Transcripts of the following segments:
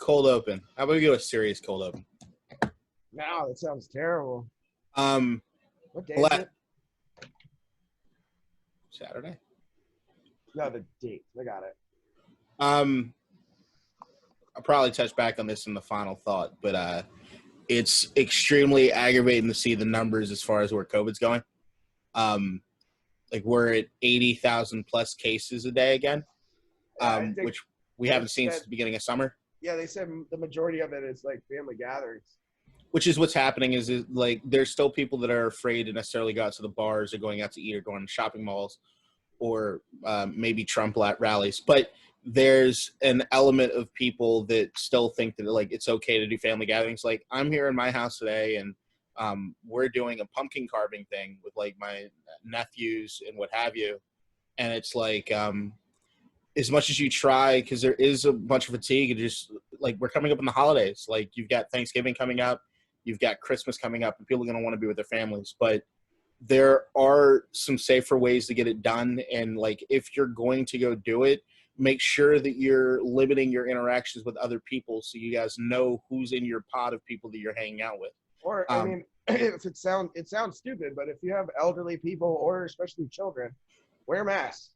cold open? How about we go a serious cold open? No, that sounds terrible. What day Black- is it? Saturday. No, the date. I got it. I'll probably touch back on this in the final thought, but it's extremely aggravating to see the numbers as far as where COVID's going. Like we're at 80,000 plus cases a day again, which we haven't seen since the beginning of summer. Yeah, they said the majority of it is like family gatherings. Which is what's happening is like there's still people that are afraid to necessarily go out to the bars or going out to eat or going to shopping malls or maybe Trump rallies. But there's an element of people that still think that like it's okay to do family gatherings. Like I'm here in my house today and we're doing a pumpkin carving thing with like my nephews and what have you. And it's like as much as you try, because there is a bunch of fatigue, and just like we're coming up in the holidays. Like you've got Thanksgiving coming up, you've got Christmas coming up, and people are going to want to be with their families. But there are some safer ways to get it done. And like if you're going to go do it, make sure that you're limiting your interactions with other people so you guys know who's in your pod of people that you're hanging out with. Or I mean, if it sounds stupid, but if you have elderly people or especially children, wear masks.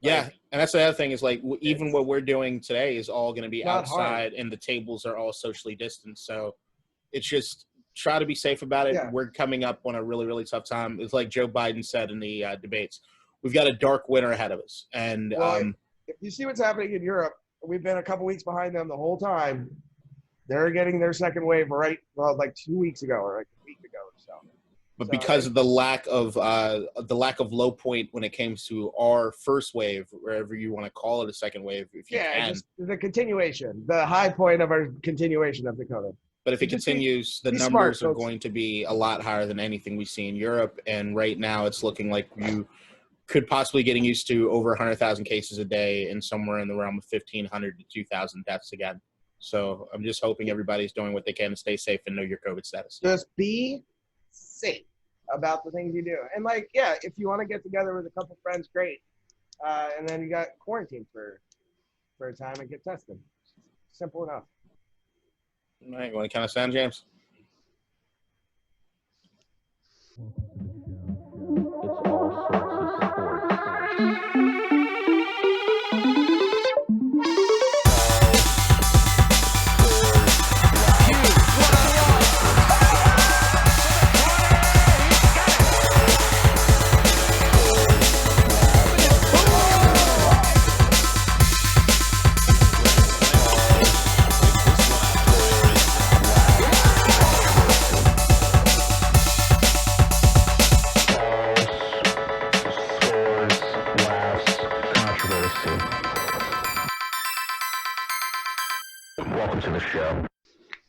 Yeah, and that's the other thing is like even what we're doing today is all going to be outside, and the tables are all socially distanced. So it's just try to be safe about it. Yeah. We're coming up on a really, really tough time. It's like Joe Biden said in the debates, we've got a dark winter ahead of us. And if you see what's happening in Europe, we've been a couple weeks behind them the whole time. They're getting their second wave like 2 weeks ago or like a week ago or so. But because of the lack of low point when it came to our first wave, wherever you want to call it a second wave, if you can. Just the continuation, the high point of our continuation of the COVID. But if it continues, the numbers are going to be a lot higher than anything we see in Europe. And right now it's looking like you could possibly getting used to over 100,000 cases a day and somewhere in the realm of 1,500 to 2,000 deaths again. So I'm just hoping everybody's doing what they can to stay safe and know your COVID status. Just be safe about the things you do. And like, yeah, if you want to get together with a couple friends, great. And then you got quarantine for a time and get tested. Simple enough. All right, you want to count us down, James?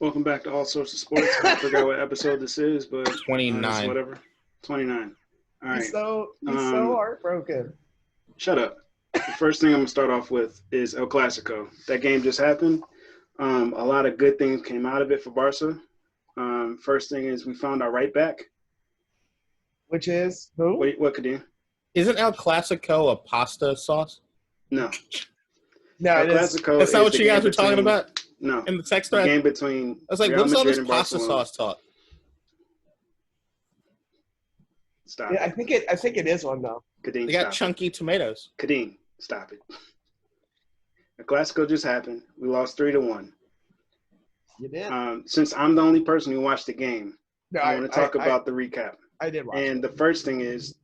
Welcome back to All Sorts of Sports. I forgot what episode this is, but 29. Whatever. 29. All right. He's so heartbroken. Shut up. The first thing I'm gonna start off with is El Clasico. That game just happened. A lot of good things came out of it for Barca. First thing is we found our right back. Which is who? What Kadeem? Isn't El Clasico a pasta sauce? No. No, El Clasico. That's not what you guys were talking about? No. In the text thread? The game between I was like, what's all this pasta sauce talk? Stop. Yeah, I think it is one though. Kadeem, they got chunky tomatoes. Kadeem, stop it. The Clasico just happened. We lost 3-1. You did. Since I'm the only person who watched the game, I want to talk about the recap. I did watch. And the first thing is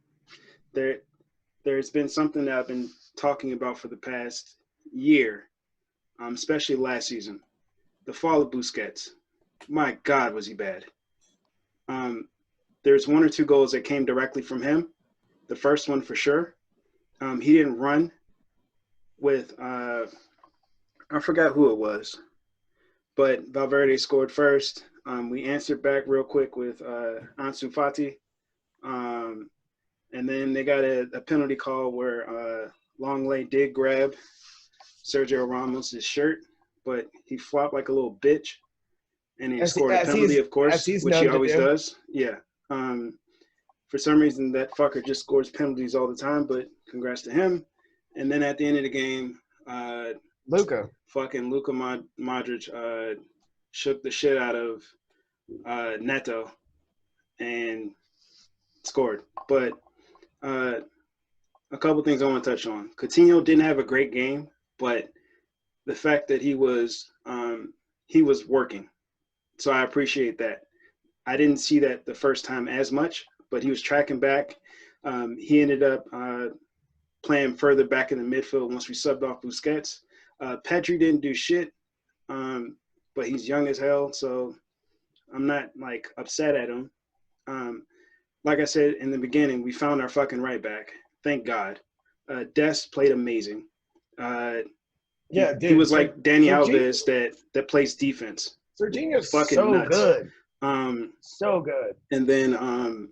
there's been something that I've been talking about for the past year, especially last season. The fall of Busquets. My God, was he bad. There's one or two goals that came directly from him. The first one for sure. He didn't run with I forgot who it was, but Valverde scored first. We answered back real quick with Ansu Fati. And then they got a penalty call where Longley did grab Sergio Ramos' shirt, but he flopped like a little bitch. And he scored a penalty, of course, which he always does. Yeah. For some reason, that fucker just scores penalties all the time, but congrats to him. And then at the end of the game, Luka. Fucking Luka Modric shook the shit out of Neto and scored. But a couple things I want to touch on. Coutinho didn't have a great game, but the fact that he was working. So I appreciate that. I didn't see that the first time as much, but he was tracking back. He ended up playing further back in the midfield once we subbed off Busquets. Pedri didn't do shit, but he's young as hell, so I'm not, like, upset at him. Like I said in the beginning, we found our fucking right back. Thank God. Dest played amazing. Yeah, dude. He was like Danny Serginho- Alves that plays defense. Serginho's Fucking so nuts. good. So good. And then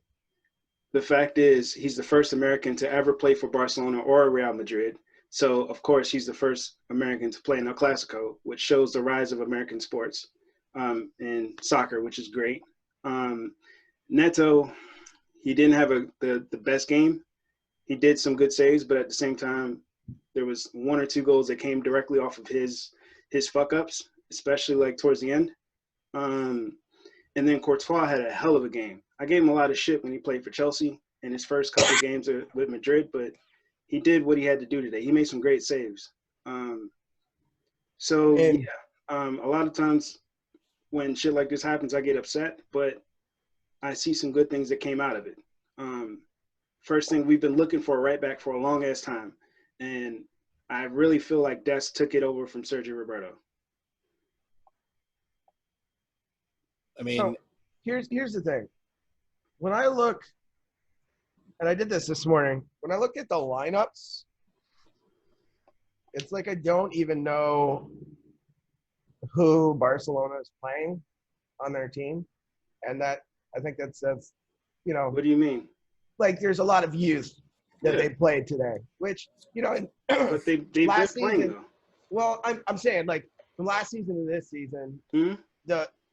the fact is he's the first American to ever play for Barcelona or Real Madrid. So, of course, he's the first American to play in El Clasico, which shows the rise of American sports in soccer, which is great. Neto, he didn't have the best game. He did some good saves, but at the same time, there was 1 or 2 goals that came directly off of his fuck-ups, especially, like, towards the end. And then Courtois had a hell of a game. I gave him a lot of shit when he played for Chelsea in his first couple of games with Madrid, but he did what he had to do today. He made some great saves. A lot of times when shit like this happens, I get upset, but I see some good things that came out of it. First thing, we've been looking for a right back for a long ass time, and I really feel like Dest took it over from Sergio Roberto. I mean, So, here's the thing. When I look, and I did this morning, when I look at the lineups, it's like I don't even know who Barcelona is playing on their team, and that I think that says, you know, What do you mean? like there's a lot of youth that Yeah. they played today, which, you know, But they've been last playing season, though. well, I'm saying, like, from last season to this season,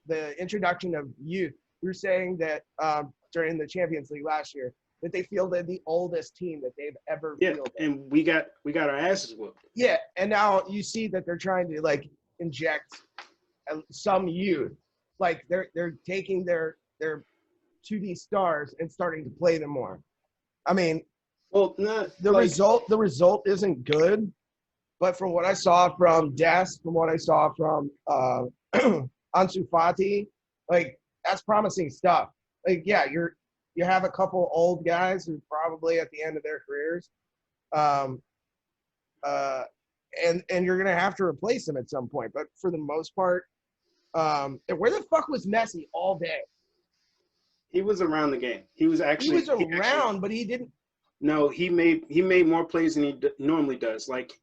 the introduction of youth, you're saying that during the Champions League last year, that they fielded the oldest team that they've ever fielded. And we got our asses whooped. Yeah, and now you see that they're trying to, like, inject some youth. Like, they're taking their 2D stars and starting to play them more. I mean, Well, the result isn't good, but from what I saw from Dest, from what I saw from Ansu Fati, like, that's promising stuff. Like, yeah, you have a couple old guys who probably at the end of their careers, and you're gonna have to replace them at some point. But for the most part, and where the fuck was Messi all day? He was around the game. He was around, but he didn't. No, he made more plays than he normally does. Like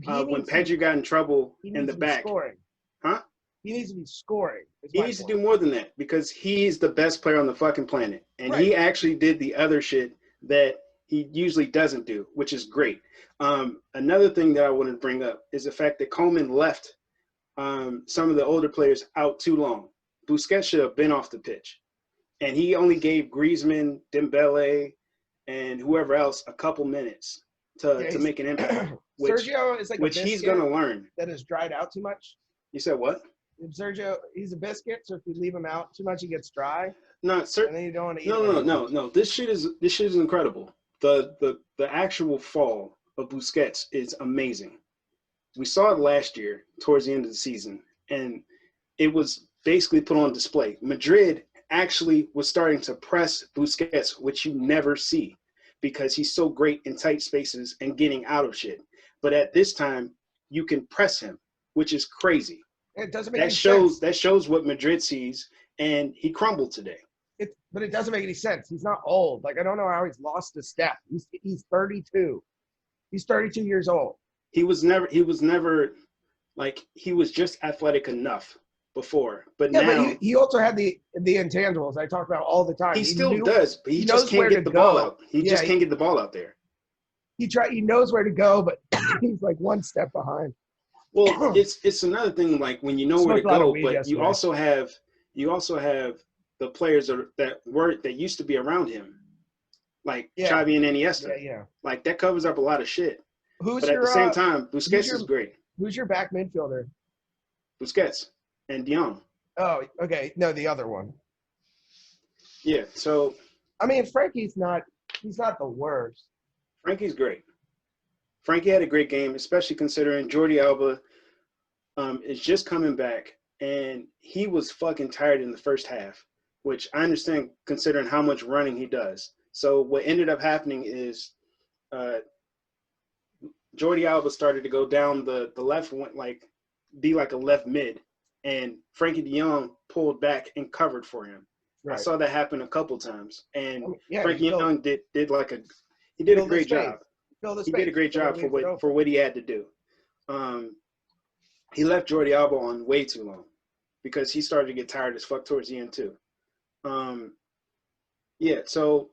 when Pedri got in trouble in the back. Scoring. Huh? He needs to be scoring. He needs to do more than that because he's the best player on the fucking planet. And he actually did the other shit that he usually doesn't do, which is great. Another thing that I want to bring up is the fact that Coleman left some of the older players out too long. Busquets should have been off the pitch. And he only gave Griezmann, Dembele, and whoever else a couple minutes to make an impact. Sergio is like which he's going to learn. That has dried out too much. You said what? Sergio, he's a biscuit, so if you leave him out too much, he gets dry. No, and then you don't want to eat No. This shit is incredible. The actual fall of Busquets is amazing. We saw it last year towards the end of the season, and it was basically put on display. Madrid actually was starting to press Busquets, which you never see because he's so great in tight spaces and getting out of shit. But at this time, you can press him, which is crazy. It doesn't make any sense. That shows what Madrid sees, and he crumbled today. But it doesn't make any sense. He's not old. Like, I don't know how he's lost a step. He's 32. He's 32 years old. He was never like, he was just athletic enough before. But now but he also had the intangibles I talk about all the time. He still does, but he just can't get the ball out. He just can't get the ball out there. He knows where to go, but he's like one step behind. Well, it's another thing, like when you know where to go, but you also have the players that used to be around him, like Xavi and Iniesta. Yeah. Like that covers up a lot of shit. But at the same time, Busquets is great. Who's your back midfielder? Busquets and Dion. Oh, okay. No, the other one. Yeah, so I mean, Frankie's not. He's not the worst. Frankie's great. Frankie had a great game, especially considering Jordi Alba is just coming back, and he was fucking tired in the first half, which I understand considering how much running he does. So what ended up happening is Jordi Alba started to go down the left, be like a left mid, and Frankie de Jong pulled back and covered for him. Right. I saw that happen a couple times, and Frankie de Jong did a great job. He did a great job for what he had to do. He left Jordi Alba on way too long because he started to get tired as fuck towards the end too. So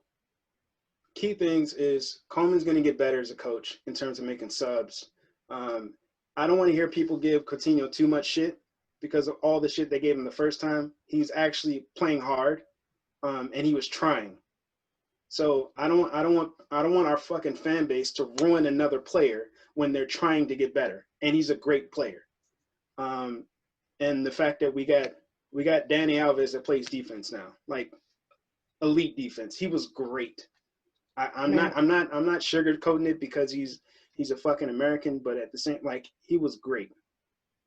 key things is Coleman's going to get better as a coach in terms of making subs. I don't want to hear people give Coutinho too much shit because of all the shit they gave him the first time. He's actually playing hard, and he was trying. So I don't want our fucking fan base to ruin another player when they're trying to get better. And he's a great player. And the fact that we got Dani Alves that plays defense now, like elite defense. He was great. I'm not sugarcoating it because he's a fucking American, but at the same, like, he was great.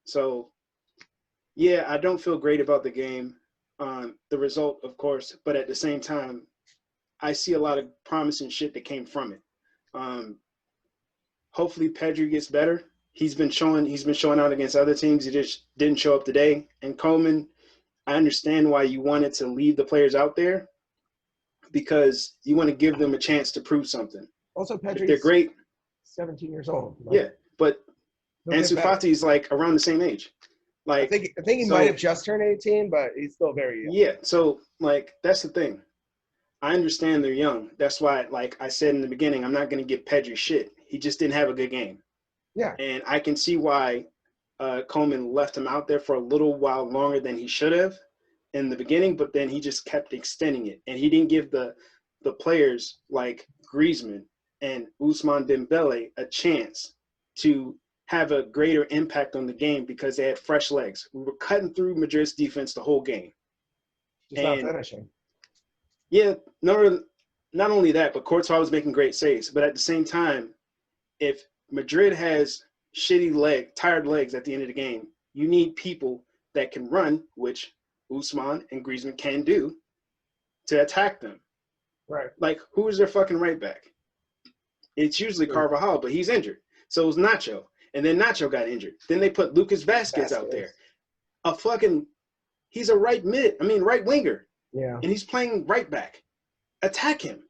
So yeah, I don't feel great about the game, the result, of course, but at the same time, I see a lot of promising shit that came from it. Hopefully Pedri gets better. He's been showing out against other teams. He just didn't show up today. And Coleman, I understand why you wanted to leave the players out there because you want to give them a chance to prove something. Also, Pedri's they're great. 17 years old. Like, yeah, but Ansu Fati's like around the same age. Like I think he might have just turned 18, but he's still very young. Yeah, so like that's the thing. I understand they're young. That's why, like I said in the beginning, I'm not going to give Pedri shit. He just didn't have a good game. Yeah. And I can see why Coleman left him out there for a little while longer than he should have in the beginning, but then he just kept extending it. And he didn't give the players like Griezmann and Ousmane Dembele a chance to have a greater impact on the game because they had fresh legs. We were cutting through Madrid's defense the whole game. Just not finishing. Yeah, not only that, but Courtois was making great saves. But at the same time, if Madrid has tired legs at the end of the game, you need people that can run, which Ousmane and Griezmann can do, to attack them. Right. Like, who is their fucking right back? It's usually Carvajal, but he's injured. So it was Nacho. And then Nacho got injured. Then they put Lucas Vazquez out there. He's a right winger. Yeah. And he's playing right back. Attack him.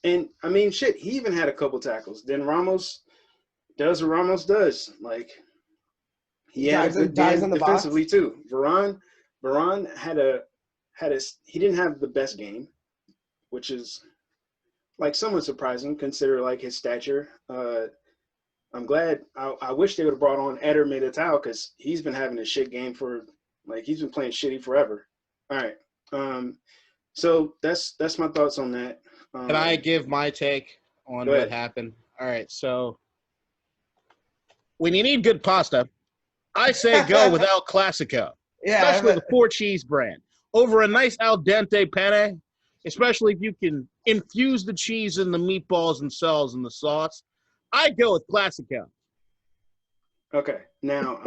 And, I mean, shit, he even had a couple tackles. Then Ramos does what Ramos does. Like, he had a good game defensively, too. Varane he didn't have the best game, which is, like, somewhat surprising, consider, like, his stature. I'm glad. I wish they would have brought on Eder Militao because he's been having a shit game he's been playing shitty forever. All right. So that's my thoughts on that. Can I give my take on what happened? All right. So when you need good pasta, I say go without Clasico, especially the 4-cheese brand, over a nice al dente penne, especially if you can infuse the cheese in the meatballs themselves in the sauce. I go with Clasico. Okay. Now,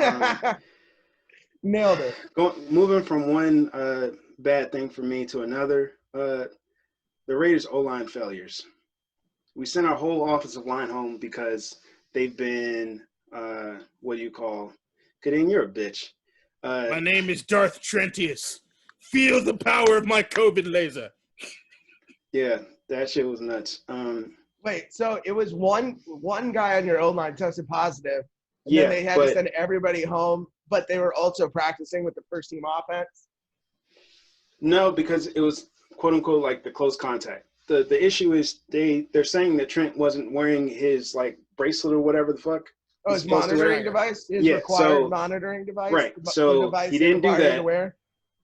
nailed it. Moving from one bad thing for me to another, the Raiders' O-line failures. We sent our whole offensive line home because they've been, Kadeen, you're a bitch. My name is Darth Trentius. Feel the power of my COVID laser. Yeah, that shit was nuts. Wait, so it was one guy on your O-line tested positive, and then they had to send everybody home, but they were also practicing with the first-team offense? No, because it was, quote-unquote, like the close contact. The issue is they're saying that Trent wasn't wearing his, like, bracelet or whatever the fuck. Oh, his monitoring device? His required monitoring device? Right, so he didn't do that.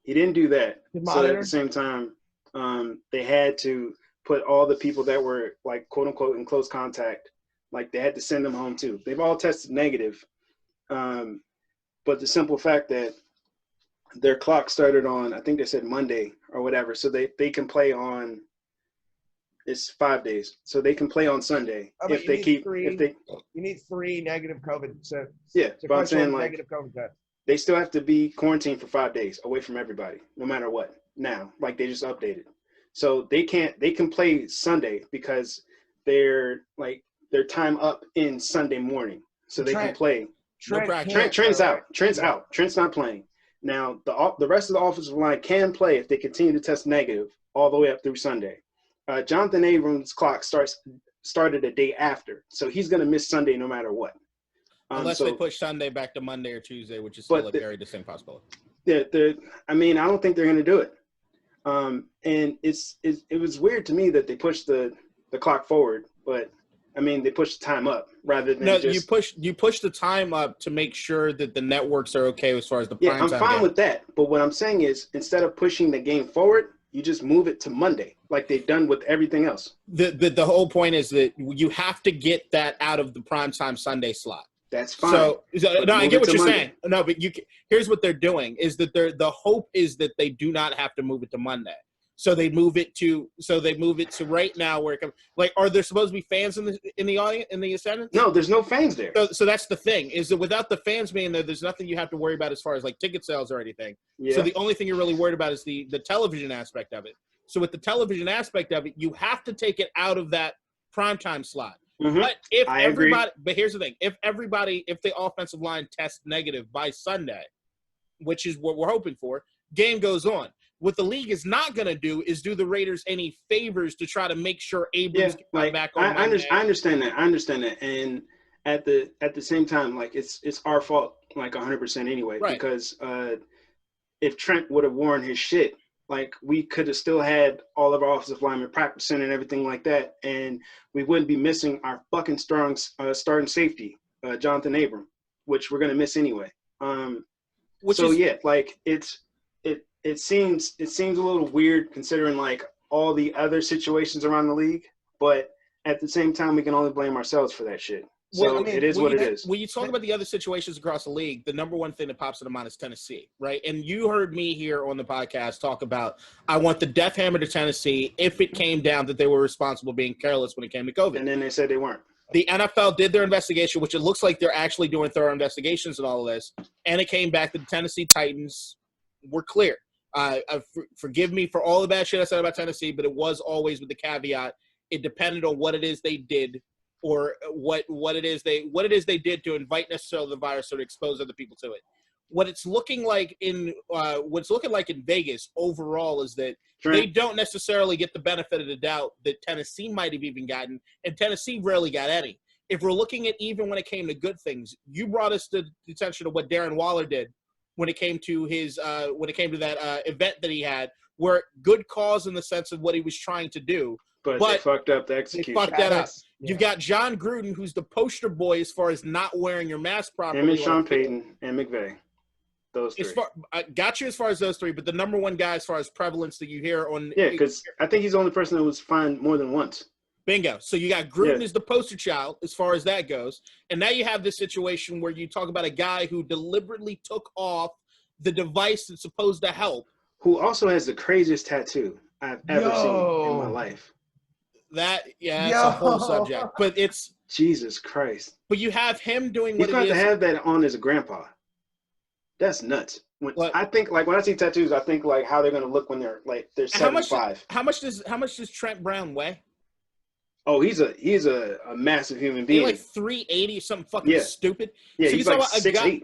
He didn't do that. So at the same time, they had to put all the people that were, like, quote-unquote, in close contact, like, they had to send them home, too. They've all tested negative. But the simple fact that their clock started on, I think they said Monday or whatever, so they can play on. It's 5 days, so they can play on Sunday if they keep. If they, you need 3 negative COVID. So yeah, but I'm saying like negative COVID tests. They still have to be quarantined for 5 days away from everybody, no matter what. Now, like they just updated, so they can play Sunday because they're time up in Sunday morning, so they can play. Trent's out. Trent's out. Trent's not playing. Now the rest of the offensive line can play if they continue to test negative all the way up through Sunday. Jonathan Abrams' clock started a day after, so he's going to miss Sunday no matter what. Unless they push Sunday back to Monday or Tuesday, which is still a very distinct possibility. I mean, I don't think they're going to do it. And it was weird to me that they pushed the clock forward, but I mean, they pushed the time up rather than you push the time up to make sure that the networks are okay as far as the prime time. Yeah, I'm fine with that. But what I'm saying is, instead of pushing the game forward, you just move it to Monday, like they've done with everything else. The whole point is that you have to get that out of the primetime Sunday slot. That's fine. So no, I get what you're saying. No, but here's what they're doing is that the hope is that they do not have to move it to Monday. So they move it to right now where it comes. Like, are there supposed to be fans in the audience, in the attendance? No, there's no fans there. So that's the thing, is that without the fans being there, there's nothing you have to worry about as far as like ticket sales or anything. Yeah. So the only thing you're really worried about is the television aspect of it. So with the television aspect of it, you have to take it out of that primetime slot. Mm-hmm. But here's the thing: if the offensive line tests negative by Sunday, which is what we're hoping for, game goes on. What the league is not going to do is do the Raiders any favors to try to make sure Abrams can come back on Monday. I understand that, and at the same time, like it's our fault, like 100% anyway, right. Because if Trent would have worn his shit, like we could have still had all of our offensive linemen practicing and everything like that, and we wouldn't be missing our fucking strong starting safety, Jonathan Abram, which we're going to miss anyway. It seems a little weird considering like all the other situations around the league, but at the same time, we can only blame ourselves for that shit. So well, I mean, it is what it is. When you talk about the other situations across the league, the number one thing that pops into mind is Tennessee, right? And you heard me here on the podcast talk about I want the death hammer to Tennessee if it came down that they were responsible being careless when it came to COVID. And then they said they weren't. The NFL did their investigation, which it looks like they're actually doing thorough investigations and all of this, and it came back that the Tennessee Titans were clear. Forgive me for all the bad shit I said about Tennessee, but it was always with the caveat it depended on what it is they did or what it is they did to invite necessarily the virus or to expose other people to it. What it's looking like in Vegas overall is that they don't necessarily get the benefit of the doubt that Tennessee might have even gotten, and Tennessee rarely got any. If we're looking at even when it came to good things, you brought us to the attention of what Darren Waller did when it came to that event that he had, where good cause in the sense of what he was trying to do. But they fucked up the execution. They fucked that up. Yeah. You've got John Gruden, who's the poster boy as far as not wearing your mask properly. Him and Sean Payton and McVay. Those three. I got you as far as those three, but the number one guy as far as prevalence that you hear on – yeah, because I think he's the only person that was fined more than once. Bingo. So you got Gruden as the poster child as far as that goes. And now you have this situation where you talk about a guy who deliberately took off the device that's supposed to help. Who also has the craziest tattoo I've ever seen in my life. That's a whole subject. But it's – Jesus Christ. But you have him doing what he is. He's got to have that on as a grandpa. That's nuts. When I see tattoos, I think like how they're going to look when they're 75. How much does Trent Brown weigh? Oh, he's a massive human being. He's like 380 or something fucking stupid. Yeah, so he's like 6'8".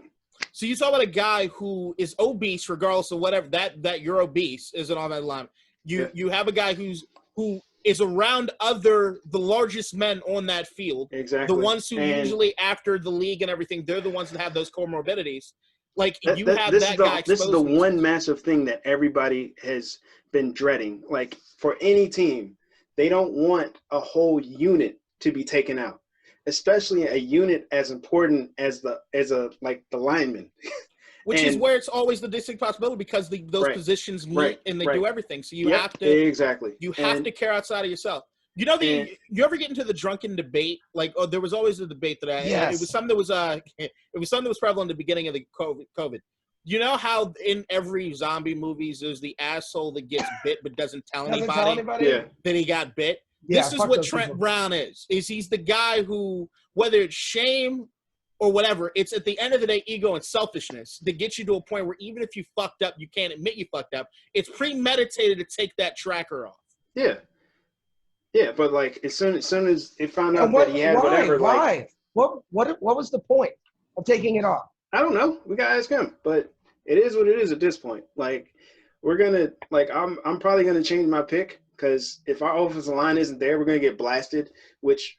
So you talk about a guy who is obese, regardless of whatever that you're obese isn't on that line. You have a guy who is around the largest men on that field. Exactly. The ones who usually after the league and everything, they're the ones that have those comorbidities. Like this is the one massive thing that everybody has been dreading. Like for any team, they don't want a whole unit to be taken out, especially a unit as important as the lineman. Which is where it's always the distinct possibility because those positions meet and they do everything. So you have to exactly. You have to care outside of yourself. You know, you ever get into the drunken debate? Like, there was always a debate that it was something that was it was something that was prevalent in the beginning of the COVID. You know how in every zombie movies there's the asshole that gets bit but doesn't tell anybody that he got bit? Yeah, this is what Trent Brown is. He's the guy who, whether it's shame or whatever, it's at the end of the day ego and selfishness that gets you to a point where even if you fucked up, you can't admit you fucked up. It's premeditated to take that tracker off. Yeah. Yeah, but like as soon as it found out that he had whatever, like what was the point of taking it off? I don't know. We gotta ask him. But it is what it is at this point. Like we're gonna I'm probably gonna change my pick because if our offensive line isn't there, we're gonna get blasted. Which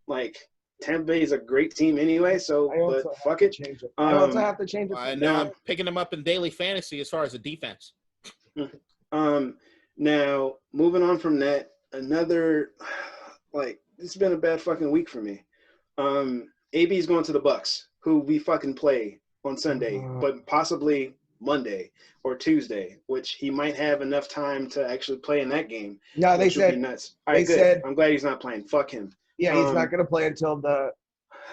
like Tampa Bay is a great team anyway. So but fuck it. I also have to change it. I know I'm picking them up in daily fantasy as far as the defense. Now moving on from that. Another, like, this has been a bad fucking week for me. AB's going to the Bucks, who we fucking play on Sunday, but possibly Monday or Tuesday, which he might have enough time to actually play in that game. No, they said nuts. All right, good. I'm glad he's not playing. Fuck him. Yeah, he's not going to play until the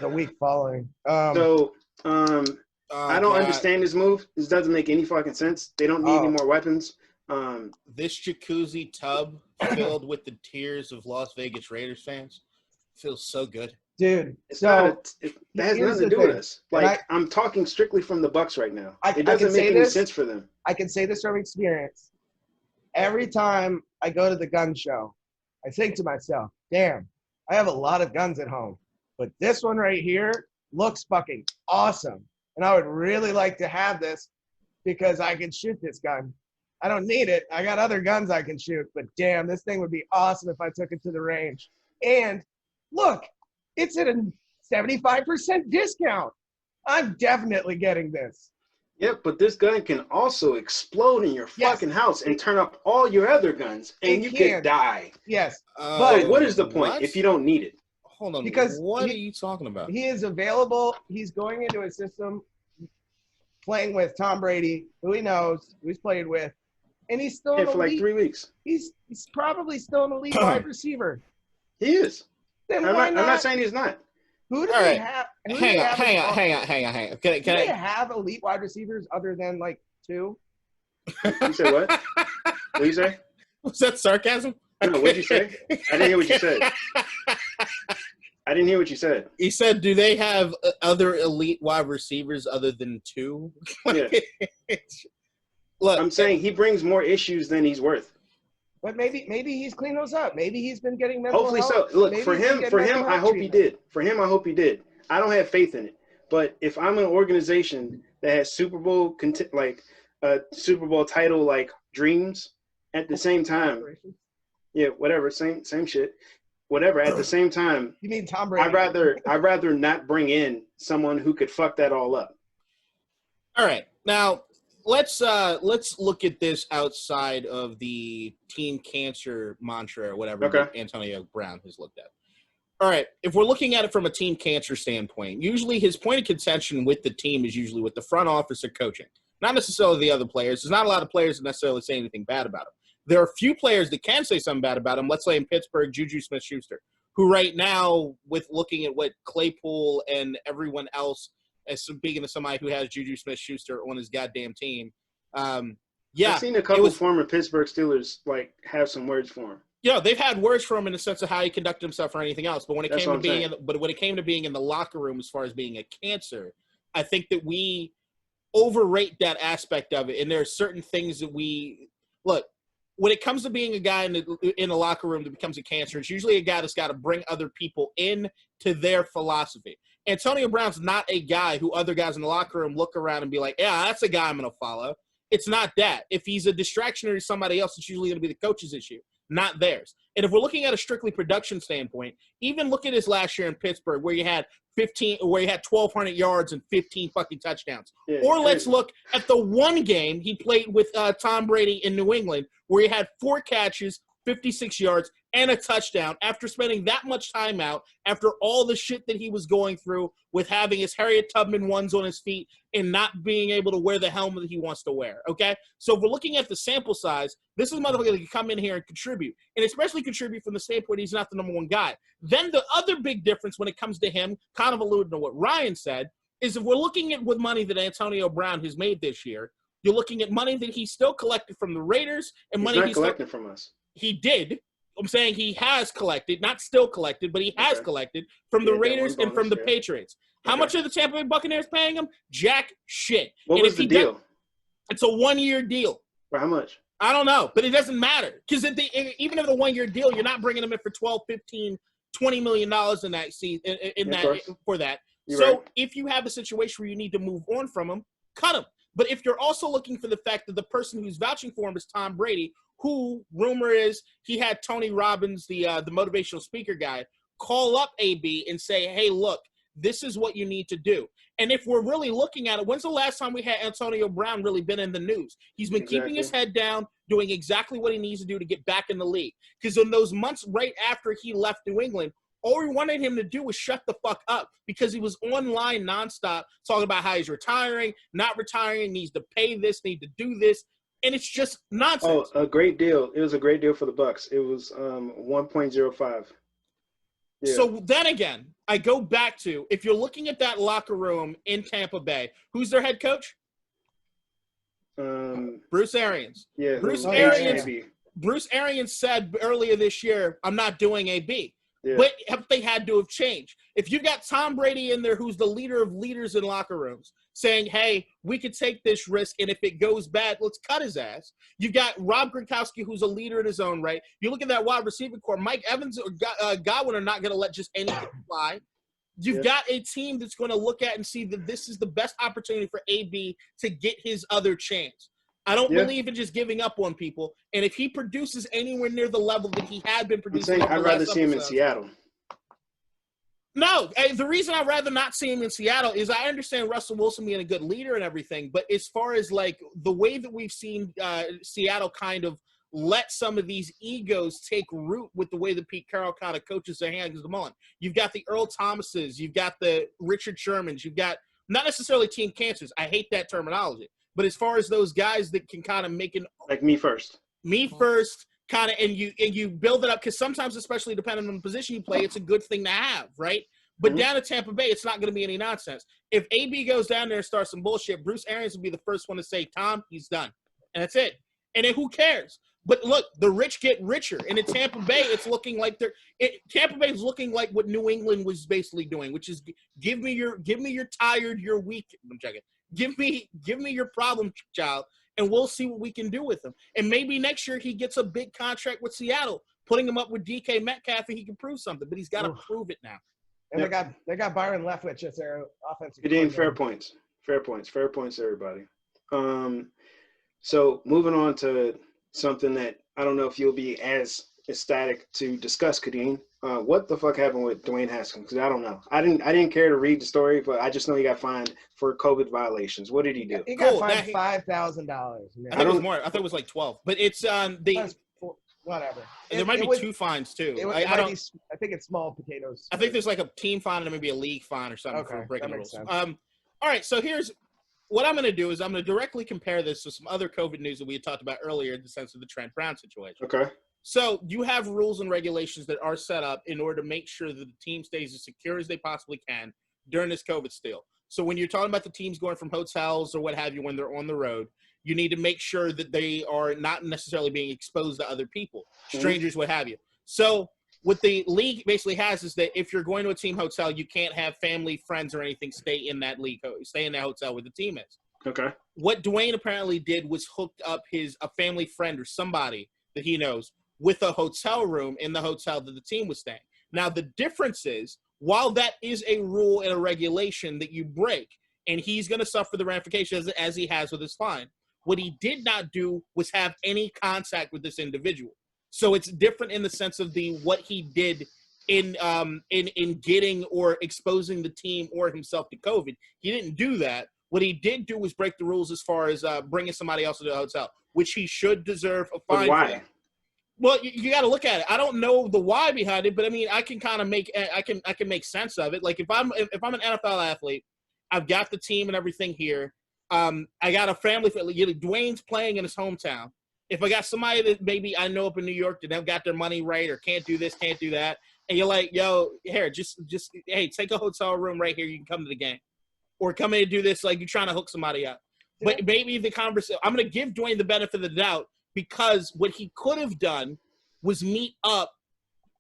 week following. I don't understand this move. This doesn't make any fucking sense. They don't need any more weapons. This jacuzzi tub filled with the tears of Las Vegas Raiders fans feels so good, dude. That has nothing to do with us. Like I'm talking strictly from the Bucks right now. It doesn't make any sense for them. I can say this from experience. Every time I go to the gun show, I think to myself, "Damn, I have a lot of guns at home, but this one right here looks fucking awesome, and I would really like to have this because I can shoot this gun." I don't need it. I got other guns I can shoot, but damn, this thing would be awesome if I took it to the range. And look, it's at a 75% discount. I'm definitely getting this. Yep, but this gun can also explode in your fucking house and turn up all your other guns, and you could die. Yes. But what is the point if you don't need it? Hold on. Because what are you talking about? He is available. He's going into a system playing with Tom Brady, who he knows, who he's played with. And he's still for like 3 weeks. He's probably still an elite wide receiver. He is. Then I'm not saying he's not. Who do they have? Hang on. Can they have elite wide receivers other than like 2? You said what? What did you say? Was that sarcasm? No, what did you say? I didn't hear what you said. I didn't hear what you said. He said, do they have other elite wide receivers other than 2? Yeah. Look, I'm saying he brings more issues than he's worth. But maybe he's cleaned those up. Maybe he's been getting mental Hopefully health. So. Look, for him, I hope he did. For him, I hope he did. I don't have faith in it. But if I'm an organization that has Super Bowl Super Bowl title like dreams at the same time, yeah, whatever, same shit, whatever. At the same time, you mean Tom Brady? I'd rather not bring in someone who could fuck that all up. All right, now. Let's look at this outside of the team cancer mantra or whatever that Antonio Brown has looked at. All right, if we're looking at it from a team cancer standpoint, usually his point of contention with the team is usually with the front office or coaching, not necessarily the other players. There's not a lot of players that necessarily say anything bad about him. There are a few players that can say something bad about him. Let's say in Pittsburgh, Juju Smith-Schuster, who right now, with looking at what Claypool and everyone else, as speaking of somebody who has Juju Smith-Schuster on his goddamn team, I've seen a couple former Pittsburgh Steelers have some words for him. Yeah, they've had words for him in the sense of how he conducted himself or anything else. But when it came to being in the locker room, as far as being a cancer, I think that we overrate that aspect of it. And there are certain things that we look. When it comes to being a guy in the locker room that becomes a cancer, it's usually a guy that's got to bring other people in to their philosophy. Antonio Brown's not a guy who other guys in the locker room look around and be like, yeah, that's a guy I'm going to follow. It's not that. If he's a distraction to somebody else, it's usually going to be the coach's issue, not theirs. And if we're looking at a strictly production standpoint, even look at his last year in Pittsburgh where you had 1,200 yards and 15 fucking touchdowns. Yeah, or let's look at the one game he played with Tom Brady in New England where he had 4 catches, 56 yards, and a touchdown after spending that much time out, after all the shit that he was going through with having his Harriet Tubman ones on his feet and not being able to wear the helmet that he wants to wear, okay? So if we're looking at the sample size, this is a motherfucker that can come in here and contribute, and especially contribute from the standpoint he's not the number one guy. Then the other big difference when it comes to him, kind of alluding to what Ryan said, is if we're looking at with money that Antonio Brown has made this year, you're looking at money that he still collected from the Raiders and He's money not he's collecting from us. He did. I'm saying he has collected, not still collected, but he has collected from the Raiders and from the Patriots. How much are the Tampa Bay Buccaneers paying him? Jack shit. What was the deal? It's a 1-year deal. For how much? I don't know, but it doesn't matter. Because even if the 1-year deal, you're not bringing him in for $12, $15, $20 million in that season, for that. If you have a situation where you need to move on from him, cut him. But if you're also looking for the fact that the person who's vouching for him is Tom Brady, who, rumor is, he had Tony Robbins, the motivational speaker guy, call up AB and say, hey, look, this is what you need to do. And if we're really looking at it, when's the last time we had Antonio Brown really been in the news? He's been keeping his head down, doing exactly what he needs to do to get back in the league. Because in those months right after he left New England, all we wanted him to do was shut the fuck up because he was online nonstop talking about how he's retiring, not retiring, needs to pay this, need to do this. And it's just nonsense. Oh, a great deal. It was a great deal for the Bucks. It was 1.05. Yeah. So then again, I go back to, if you're looking at that locker room in Tampa Bay, who's their head coach? Bruce Arians. Yeah. Bruce Arians said earlier this year, I'm not doing AB. Yeah. But they had to have changed. If you've got Tom Brady in there, who's the leader of leaders in locker rooms, saying, hey, we could take this risk, and if it goes bad, let's cut his ass. You got Rob Gronkowski, who's a leader in his own right. You look at that wide receiver core, Mike Evans or Godwin are not going to let just anything fly. You've got a team that's going to look at and see that this is the best opportunity for AB to get his other chance. I don't believe in just giving up on people. And if he produces anywhere near the level that he had been producing, I'd rather see him in Seattle. No, the reason I'd rather not see him in Seattle is I understand Russell Wilson being a good leader and everything, but as far as like the way that we've seen Seattle kind of let some of these egos take root with the way that Pete Carroll kind of coaches their hands them on. You've got the Earl Thomases, you've got the Richard Shermans, you've got not necessarily team cancers. I hate that terminology. But as far as those guys that can kind of make an like me first, kind of, and you build it up because sometimes, especially depending on the position you play, it's a good thing to have, right? But down at Tampa Bay, it's not going to be any nonsense. If AB goes down there and starts some bullshit, Bruce Arians will be the first one to say, "Tom, he's done," and that's it. And then who cares? But look, the rich get richer, and in Tampa Bay, it's looking like Tampa Bay is looking like what New England was basically doing, which is give me your tired, your weak. I'm checking. Give me your problem child, and we'll see what we can do with him. And maybe next year he gets a big contract with Seattle, putting him up with DK Metcalf, and he can prove something. But he's got to prove it now. And they got Byron Leftwich as their offensive. Fair points, everybody. So moving on to something that I don't know if you'll be as ecstatic to discuss, Kadeen. What the fuck happened with Dwayne Haskins? Because I don't know. I didn't care to read the story, but I just know he got fined for COVID violations. What did he do? He got fined $5,000. I think it was more. I thought it was like 12. But it's whatever. There might be 2 fines too. I think it's small potatoes. I think there's like a team fine and maybe a league fine or something for breaking the rules. Sense. All right. So here's what I'm going to do is I'm going to directly compare this to some other COVID news that we had talked about earlier in the sense of the Trent Brown situation. Okay. So you have rules and regulations that are set up in order to make sure that the team stays as secure as they possibly can during this COVID still. So when you're talking about the teams going from hotels or what have you when they're on the road, you need to make sure that they are not necessarily being exposed to other people, strangers, what have you. So what the league basically has is that if you're going to a team hotel, you can't have family, friends, or anything stay in that hotel where the team is. Okay. What Dwayne apparently did was hooked up a family friend or somebody that he knows with a hotel room in the hotel that the team was staying. Now, the difference is, while that is a rule and a regulation that you break, and he's going to suffer the ramifications as he has with his fine, what he did not do was have any contact with this individual. So it's different in the sense of what he did in getting or exposing the team or himself to COVID. He didn't do that. What he did do was break the rules as far as bringing somebody else to the hotel, which he should deserve a fine. But why? Well, you got to look at it. I don't know the why behind it, but I mean, I can kind of I can make sense of it. Like if I'm an NFL athlete, I've got the team and everything here. I got a family. Dwayne's playing in his hometown. If I got somebody that maybe I know up in New York that don't got their money right or can't do this, can't do that, and you're like, yo, here, just hey, take a hotel room right here. You can come to the game, or come in and do this. Like you're trying to hook somebody up. Yeah. But maybe the conversation. I'm going to give Dwayne the benefit of the doubt because what he could have done was meet up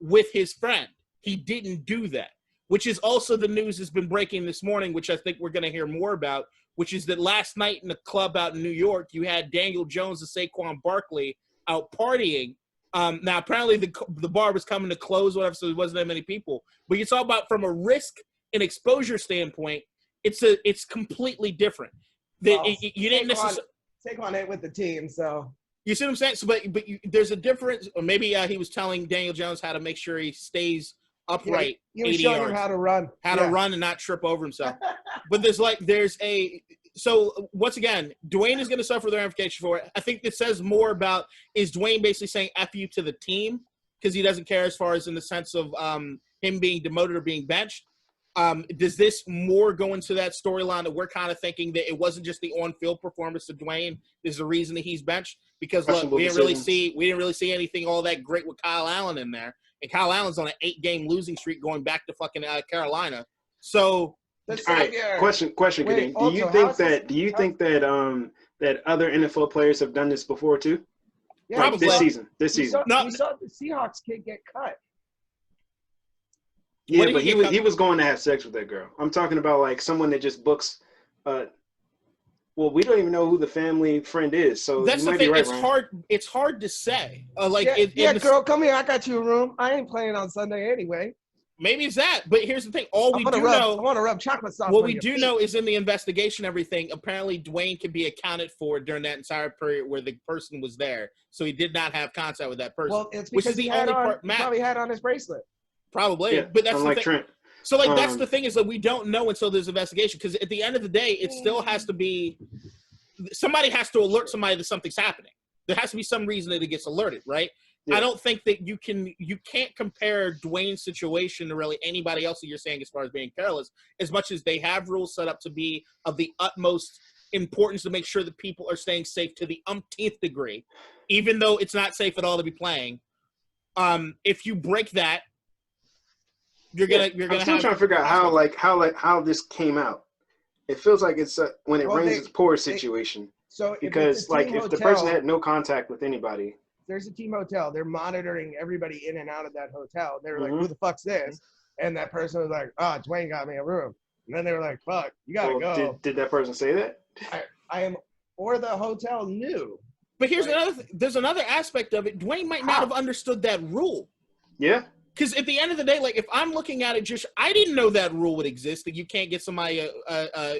with his friend. He didn't do that, which is also the news that's been breaking this morning, which I think we're going to hear more about, which is that last night in the club out in New York, you had Daniel Jones and Saquon Barkley out partying. Now, apparently the bar was coming to close, whatever, so there wasn't that many people. But you talk about from a risk and exposure standpoint, it's completely different. Well, You didn't necessarily Saquon ain't with the team, so you see what I'm saying. So, but there's a difference, or maybe he was telling Daniel Jones how to make sure he stays upright. Yeah, he was showing him how to run, to run and not trip over himself. But so once again, Dwayne is going to suffer the ramifications for it. I think this says more about is Dwayne basically saying F you to the team because he doesn't care as far as in the sense of him being demoted or being benched. Does this more go into that storyline that we're kind of thinking that it wasn't just the on-field performance of Dwayne is the reason that he's benched? Because look, we didn't really see anything all that great with Kyle Allen in there, and Kyle Allen's on an 8-game losing streak going back to fucking Carolina. So, all right, question, Kadeem. Do you think that other NFL players have done this before too? Yeah, probably this season. We saw the Seahawks kid get cut. Yeah, but he was going to have sex with that girl. I'm talking about like someone that just books. Well, we don't even know who the family friend is, so that's you the might thing. be right, it's Ryan. hard. It's hard to say. Girl, come here. I got you a room. I ain't playing on Sunday anyway. Maybe it's that. But here's the thing. I want to rub chocolate sauce. What we do know is in the investigation, everything. Apparently, Dwayne can be accounted for during that entire period where the person was there, so he did not have contact with that person. Well, it's because he probably had on his bracelet. Probably, yeah, but that's the thing. Trent. So, that's the thing is that we don't know until there's investigation because at the end of the day, it still has to be somebody has to alert somebody that something's happening. There has to be some reason that it gets alerted, right? Yeah. I don't think that you can't compare Dwayne's situation to really anybody else that you're saying as far as being careless, as much as they have rules set up to be of the utmost importance to make sure that people are staying safe to the umpteenth degree, even though it's not safe at all to be playing. If you break that, you're gonna. I'm still trying to figure out how this came out. It feels like it's when it rains, it's poor situation. Because if the person had no contact with anybody. There's a team hotel. They're monitoring everybody in and out of that hotel. They were like, who the fuck's this? And that person was like, oh, Dwayne got me a room. And then they were like, fuck, you got to go. Did that person say that? Or the hotel knew. But here's another thing. There's another aspect of it. Dwayne might not have understood that rule. Yeah. Because at the end of the day, like if I'm looking at it, I didn't know that rule would exist that you can't get somebody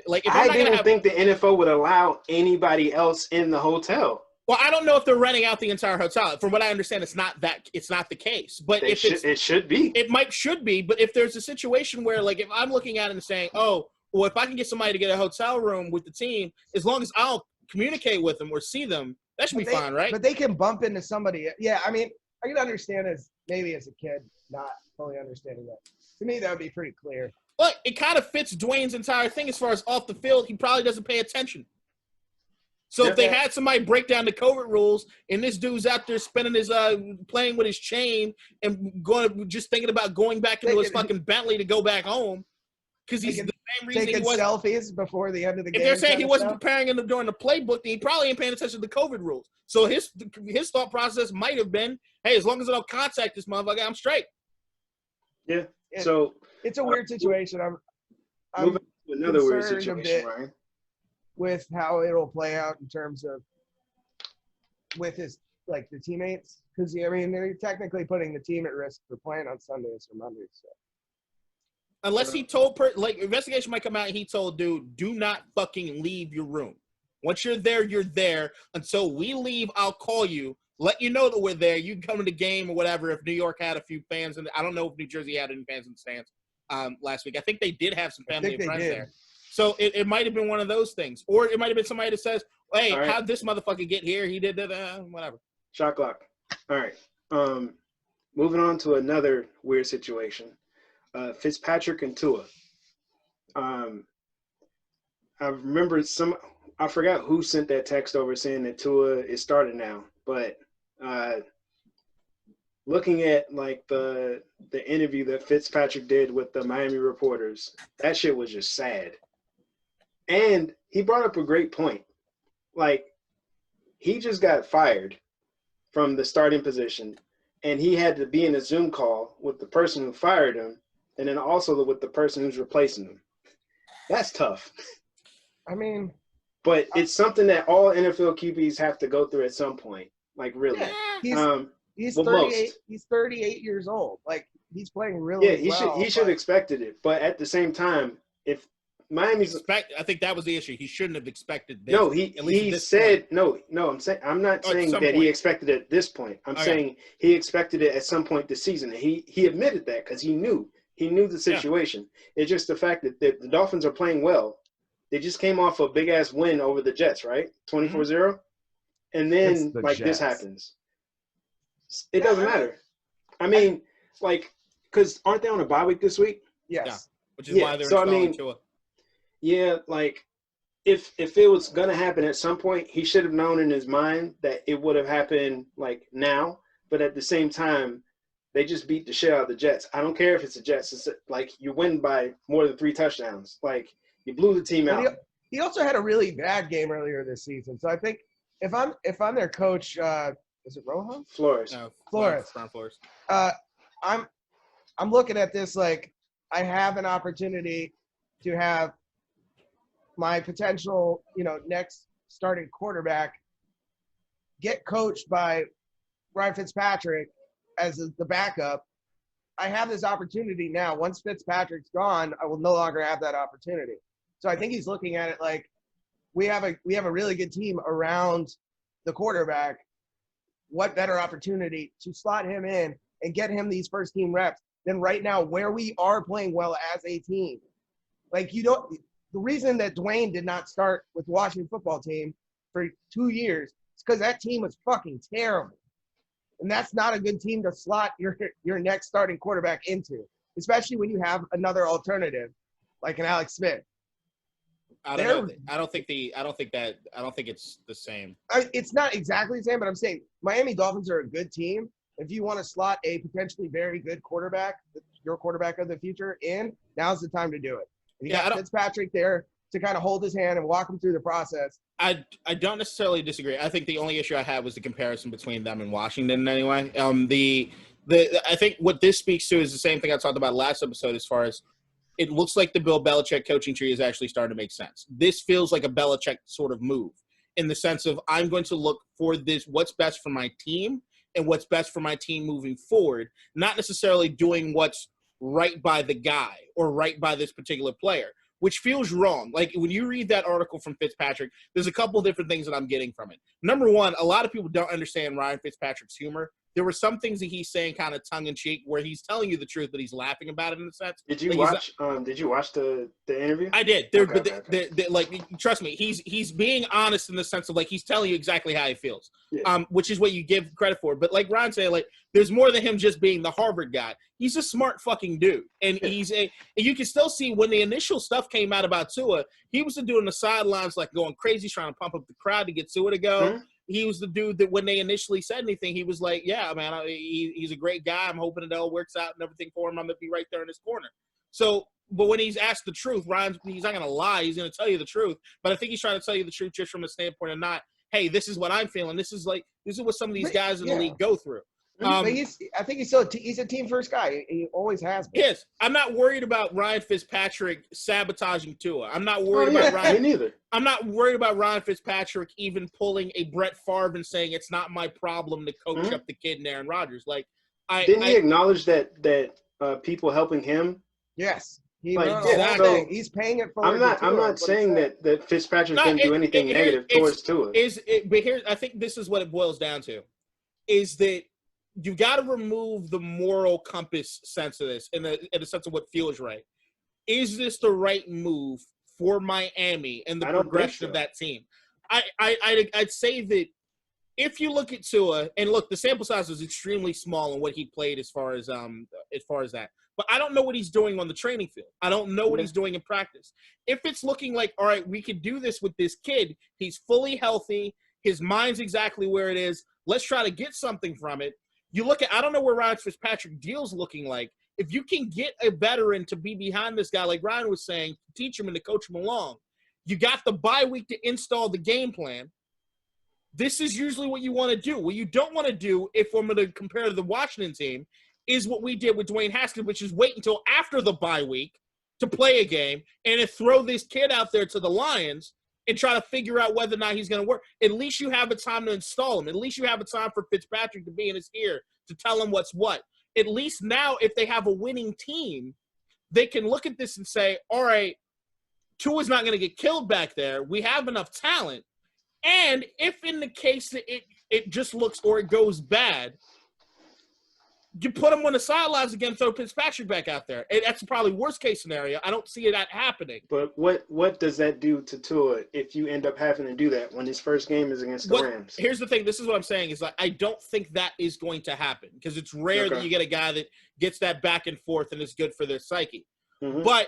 like. If I didn't think the NFL would allow anybody else in the hotel. Well, I don't know if they're renting out the entire hotel. From what I understand, it's not the case. But it should be. It should be. But if there's a situation where, like, if I'm looking at it and saying, oh, well, if I can get somebody to get a hotel room with the team, as long as I'll communicate with them or see them, that should be fine, right? But they can bump into somebody. Yeah, I mean, I can understand as a kid not fully understanding that. To me, that would be pretty clear. But it kind of fits Dwayne's entire thing as far as off the field. He probably doesn't pay attention. So if they had somebody break down the COVID rules and this dude's out there spending his playing with his chain and just thinking about going back into his fucking Bentley to go back home because he's the same reason he was selfies before the end of the game. If they're saying he wasn't preparing him during the playbook, then he probably ain't paying attention to the COVID rules. So his thought process might have been, hey, as long as I don't contact this motherfucker, I'm straight. Yeah. So it's a weird situation. I'm moving to another weird situation, Ryan. With how it'll play out in terms of with his the teammates, because I mean they're technically putting the team at risk for playing on Sundays or Mondays. So. Unless he told investigation might come out and he told dude, do not fucking leave your room. Once you're there. Until we leave, I'll call you, let you know that we're there. You can come to the game or whatever. If New York had a few fans, and I don't know if New Jersey had any fans in the stands last week. I think they did have some family and friends there. So it might have been one of those things. Or it might have been somebody that says, hey, how'd this motherfucker get here? He did that, whatever. Shot clock. All right. Moving on to another weird situation. Fitzpatrick and Tua. I remember I forgot who sent that text over saying that Tua is starting now, but looking at like the interview that Fitzpatrick did with the Miami reporters, that shit was just sad. And he brought up a great point. Like, he just got fired from the starting position, and he had to be in a Zoom call with the person who fired him, and then also with the person who's replacing him. That's tough. I mean, but it's something that all NFL QBs have to go through at some point. Like, really. Yeah, he's 38. He's 38 years old. Like, he's playing really well. He should have expected it. But at the same time, if Miami's I think that was the issue. He shouldn't have expected this. No, he said no. I'm not saying that he expected it at this point. I'm saying he expected it at some point this season. He admitted that because he knew the situation. Yeah. It's just the fact that the Dolphins are playing well. They just came off a big ass win over the Jets, right? 24-0. And then this happens. It doesn't matter. I mean, because aren't they on a bye week this week? Yes. Yeah. Which is why they're installing Tua. Yeah, like if it was gonna happen at some point, he should have known in his mind that it would have happened like now. But at the same time, they just beat the shit out of the Jets. I don't care if it's the Jets. It's like you win by more than 3 touchdowns. Like, you blew the team out. He also had a really bad game earlier this season. So I think if I'm their coach, is it Rojo? Flores. No, Flores. Ron Flores. I'm looking at this like I have an opportunity to have my potential, next starting quarterback get coached by Ryan Fitzpatrick as the backup. I have this opportunity now. Once Fitzpatrick's gone, I will no longer have that opportunity. So I think he's looking at it like we have a really good team around the quarterback. What better opportunity to slot him in and get him these first team reps than right now where we are playing well as a team. Like, the reason that Dwayne did not start with the Washington football team for 2 years is because that team was fucking terrible. And that's not a good team to slot your next starting quarterback into, especially when you have another alternative like an Alex Smith. I don't think it's the same. It's not exactly the same, but I'm saying Miami Dolphins are a good team. If you want to slot a potentially very good quarterback, your quarterback of the future in, now's the time to do it. You got Fitzpatrick there to kind of hold his hand and walk him through the process. I don't necessarily disagree. I think the only issue I had was the comparison between them and Washington anyway. I think what this speaks to is the same thing I talked about last episode as far as it looks like the Bill Belichick coaching tree is actually starting to make sense. This feels like a Belichick sort of move in the sense of I'm going to look for this, what's best for my team and what's best for my team moving forward, not necessarily doing what's right by the guy or right by this particular player, which feels wrong. Like, when you read that article from Fitzpatrick, there's a couple of different things that I'm getting from it. Number one, a lot of people don't understand Ryan Fitzpatrick's humor. There were some things that he's saying kind of tongue-in-cheek where he's telling you the truth, but he's laughing about it in a sense. Did you watch the interview? I did. Trust me, he's being honest in the sense of, like, he's telling you exactly how he feels, which is what you give credit for. But like Ron said, like, there's more than him just being the Harvard guy. He's a smart fucking dude. And and you can still see when the initial stuff came out about Tua, he was the dude on the sidelines, like, going crazy, trying to pump up the crowd to get Tua to go. Mm-hmm. He was the dude that when they initially said anything, he was like, yeah, man, he's a great guy. I'm hoping it all works out and everything for him. I'm going to be right there in his corner. So, but when he's asked the truth, he's not going to lie. He's going to tell you the truth. But I think he's trying to tell you the truth just from a standpoint of not, hey, this is what I'm feeling. This is what some of these guys in the league go through. But I think he's a team first guy. He always has been. Yes, I'm not worried about Ryan Fitzpatrick sabotaging Tua. I'm not worried about Ryan. Me neither. I'm not worried about Ryan Fitzpatrick even pulling a Brett Favre and saying it's not my problem to coach up the kid and Aaron Rodgers. Like, didn't he acknowledge that people helping him? Yes, exactly. He's paying it forward. I'm not saying that Fitzpatrick didn't do anything negative towards Tua. But here, I think this is what it boils down to: is that you got to remove the moral compass sense of this in the sense of what feels right. Is this the right move for Miami and the progression of that team? I'd say that if you look at Tua, and look, the sample size is extremely small in what he played as far as that. But I don't know what he's doing on the training field. I don't know what he's doing in practice. If it's looking like, all right, we could do this with this kid, he's fully healthy, his mind's exactly where it is, let's try to get something from it. You look at, I don't know where Ryan Fitzpatrick deal's looking like. If you can get a veteran to be behind this guy, like Ryan was saying, teach him and to coach him along, you got the bye week to install the game plan. This is usually what you want to do. What you don't want to do, if I'm going to compare to the Washington team, is what we did with Dwayne Haskins, which is wait until after the bye week to play a game and to throw this kid out there to the Lions and try to figure out whether or not he's going to work. At least you have a time to install him. At least you have a time for Fitzpatrick to be in his ear to tell him what's what. At least now, if they have a winning team, they can look at this and say, all right, Tua's not going to get killed back there. We have enough talent. And if in the case that it just looks or it goes bad, you put him on the sidelines again, throw Fitzpatrick back out there. And that's probably worst case scenario. I don't see that happening. But what does that do to Tua if you end up having to do that when his first game is against the Rams? Here's the thing. This is what I'm saying is like I don't think that is going to happen because it's rare that you get a guy that gets that back and forth and is good for their psyche. Mm-hmm. But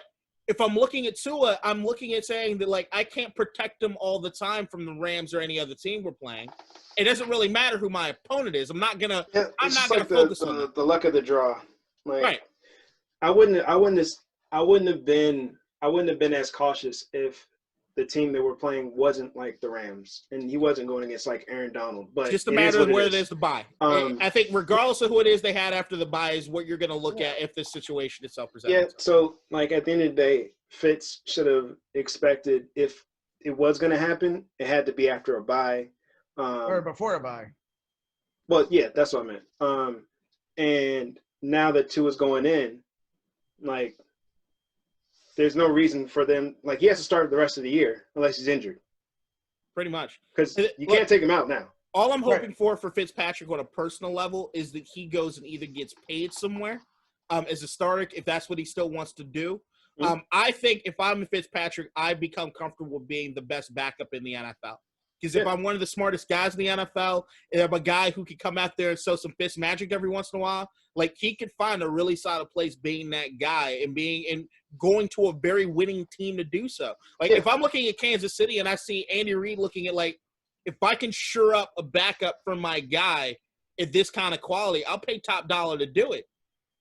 if I'm looking at Tua, I'm looking at saying that, like, I can't protect him all the time from the Rams or any other team we're playing. It doesn't really matter who my opponent is. I'm not gonna focus on the luck of the draw. Like, right. I wouldn't have been as cautious if the team that we're playing wasn't like the Rams and he wasn't going against like Aaron Donald. But just a matter of where it is to buy. I think regardless of who it is they had after the buy is what you're going to look at if this situation itself presents. Yeah. So like at the end of the day, Fitz should have expected if it was going to happen, it had to be after a buy. Or before a buy. Well, yeah, that's what I meant. And now that Tua's going in, like, there's no reason for them. Like, he has to start the rest of the year unless he's injured. Pretty much. Because you can't take him out now. All I'm hoping for Fitzpatrick on a personal level is that he goes and either gets paid somewhere as a starter, if that's what he still wants to do. Mm-hmm. I think if I'm Fitzpatrick, I become comfortable being the best backup in the NFL. Because if I'm one of the smartest guys in the NFL, and I'm a guy who could come out there and show some FITZMAGIC every once in a while, like he could find a really solid place being that guy and going to a very winning team to do so. Like if I'm looking at Kansas City and I see Andy Reid looking at like, if I can sure up a backup for my guy at this kind of quality, I'll pay top dollar to do it.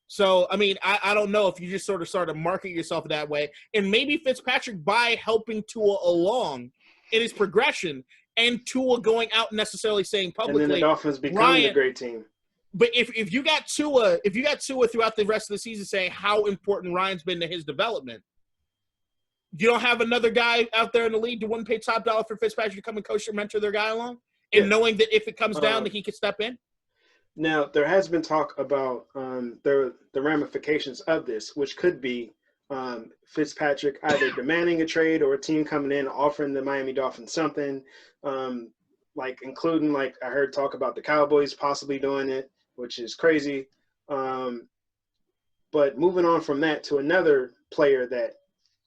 So, I mean, I don't know if you just sort of start to market yourself that way. And maybe Fitzpatrick, by helping Tua along in his progression, and Tua going out and necessarily saying publicly, and then the Dolphins become a great team. But if you got Tua throughout the rest of the season saying how important Ryan's been to his development, you don't have another guy out there in the league who wouldn't pay top dollar for Fitzpatrick to come and coach or mentor their guy along, and knowing that if it comes down that he could step in. Now there has been talk about the ramifications of this, which could be Fitzpatrick either demanding a trade or a team coming in offering the Miami Dolphins something, like including, like I heard talk about the Cowboys possibly doing it, which is crazy. But moving on from that to another player that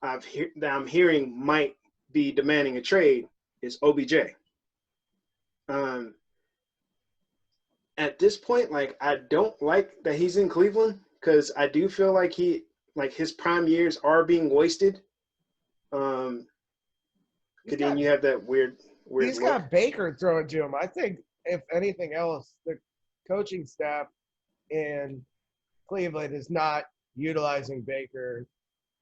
I'm hearing might be demanding a trade is OBJ. At this point, like I don't like that he's in Cleveland because I do feel like his prime years are being wasted. Then you have that weird. He's got Baker throwing to him. I think if anything else, the coaching staff in Cleveland is not utilizing Baker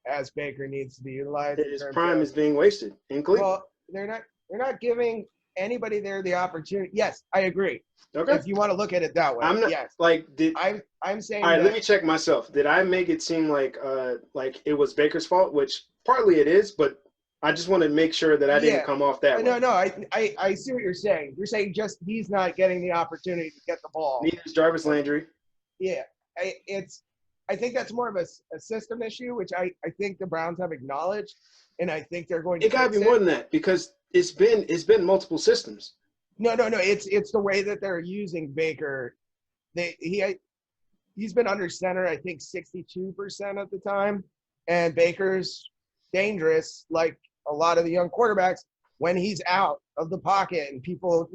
as Baker needs to be utilized. His prime is being wasted in Cleveland. Well, they're not giving anybody there the opportunity. Yes, I agree. Okay. If you want to look at it that way. I'm not, yes. Like I'm saying. All right, let me check myself. Did I make it seem like it was Baker's fault? Which partly it is, but I just want to make sure that I didn't come off that way. No. I see what you're saying. You're saying just he's not getting the opportunity to get the ball. Neither is Jarvis Landry. Yeah, I think that's more of a system issue, which I think the Browns have acknowledged, and I think they're going to. It got to be more than that because it's been multiple systems. No. It's the way that they're using Baker. He's been under center, I think 62% of the time, and Baker's dangerous, like a lot of the young quarterbacks, when he's out of the pocket and people,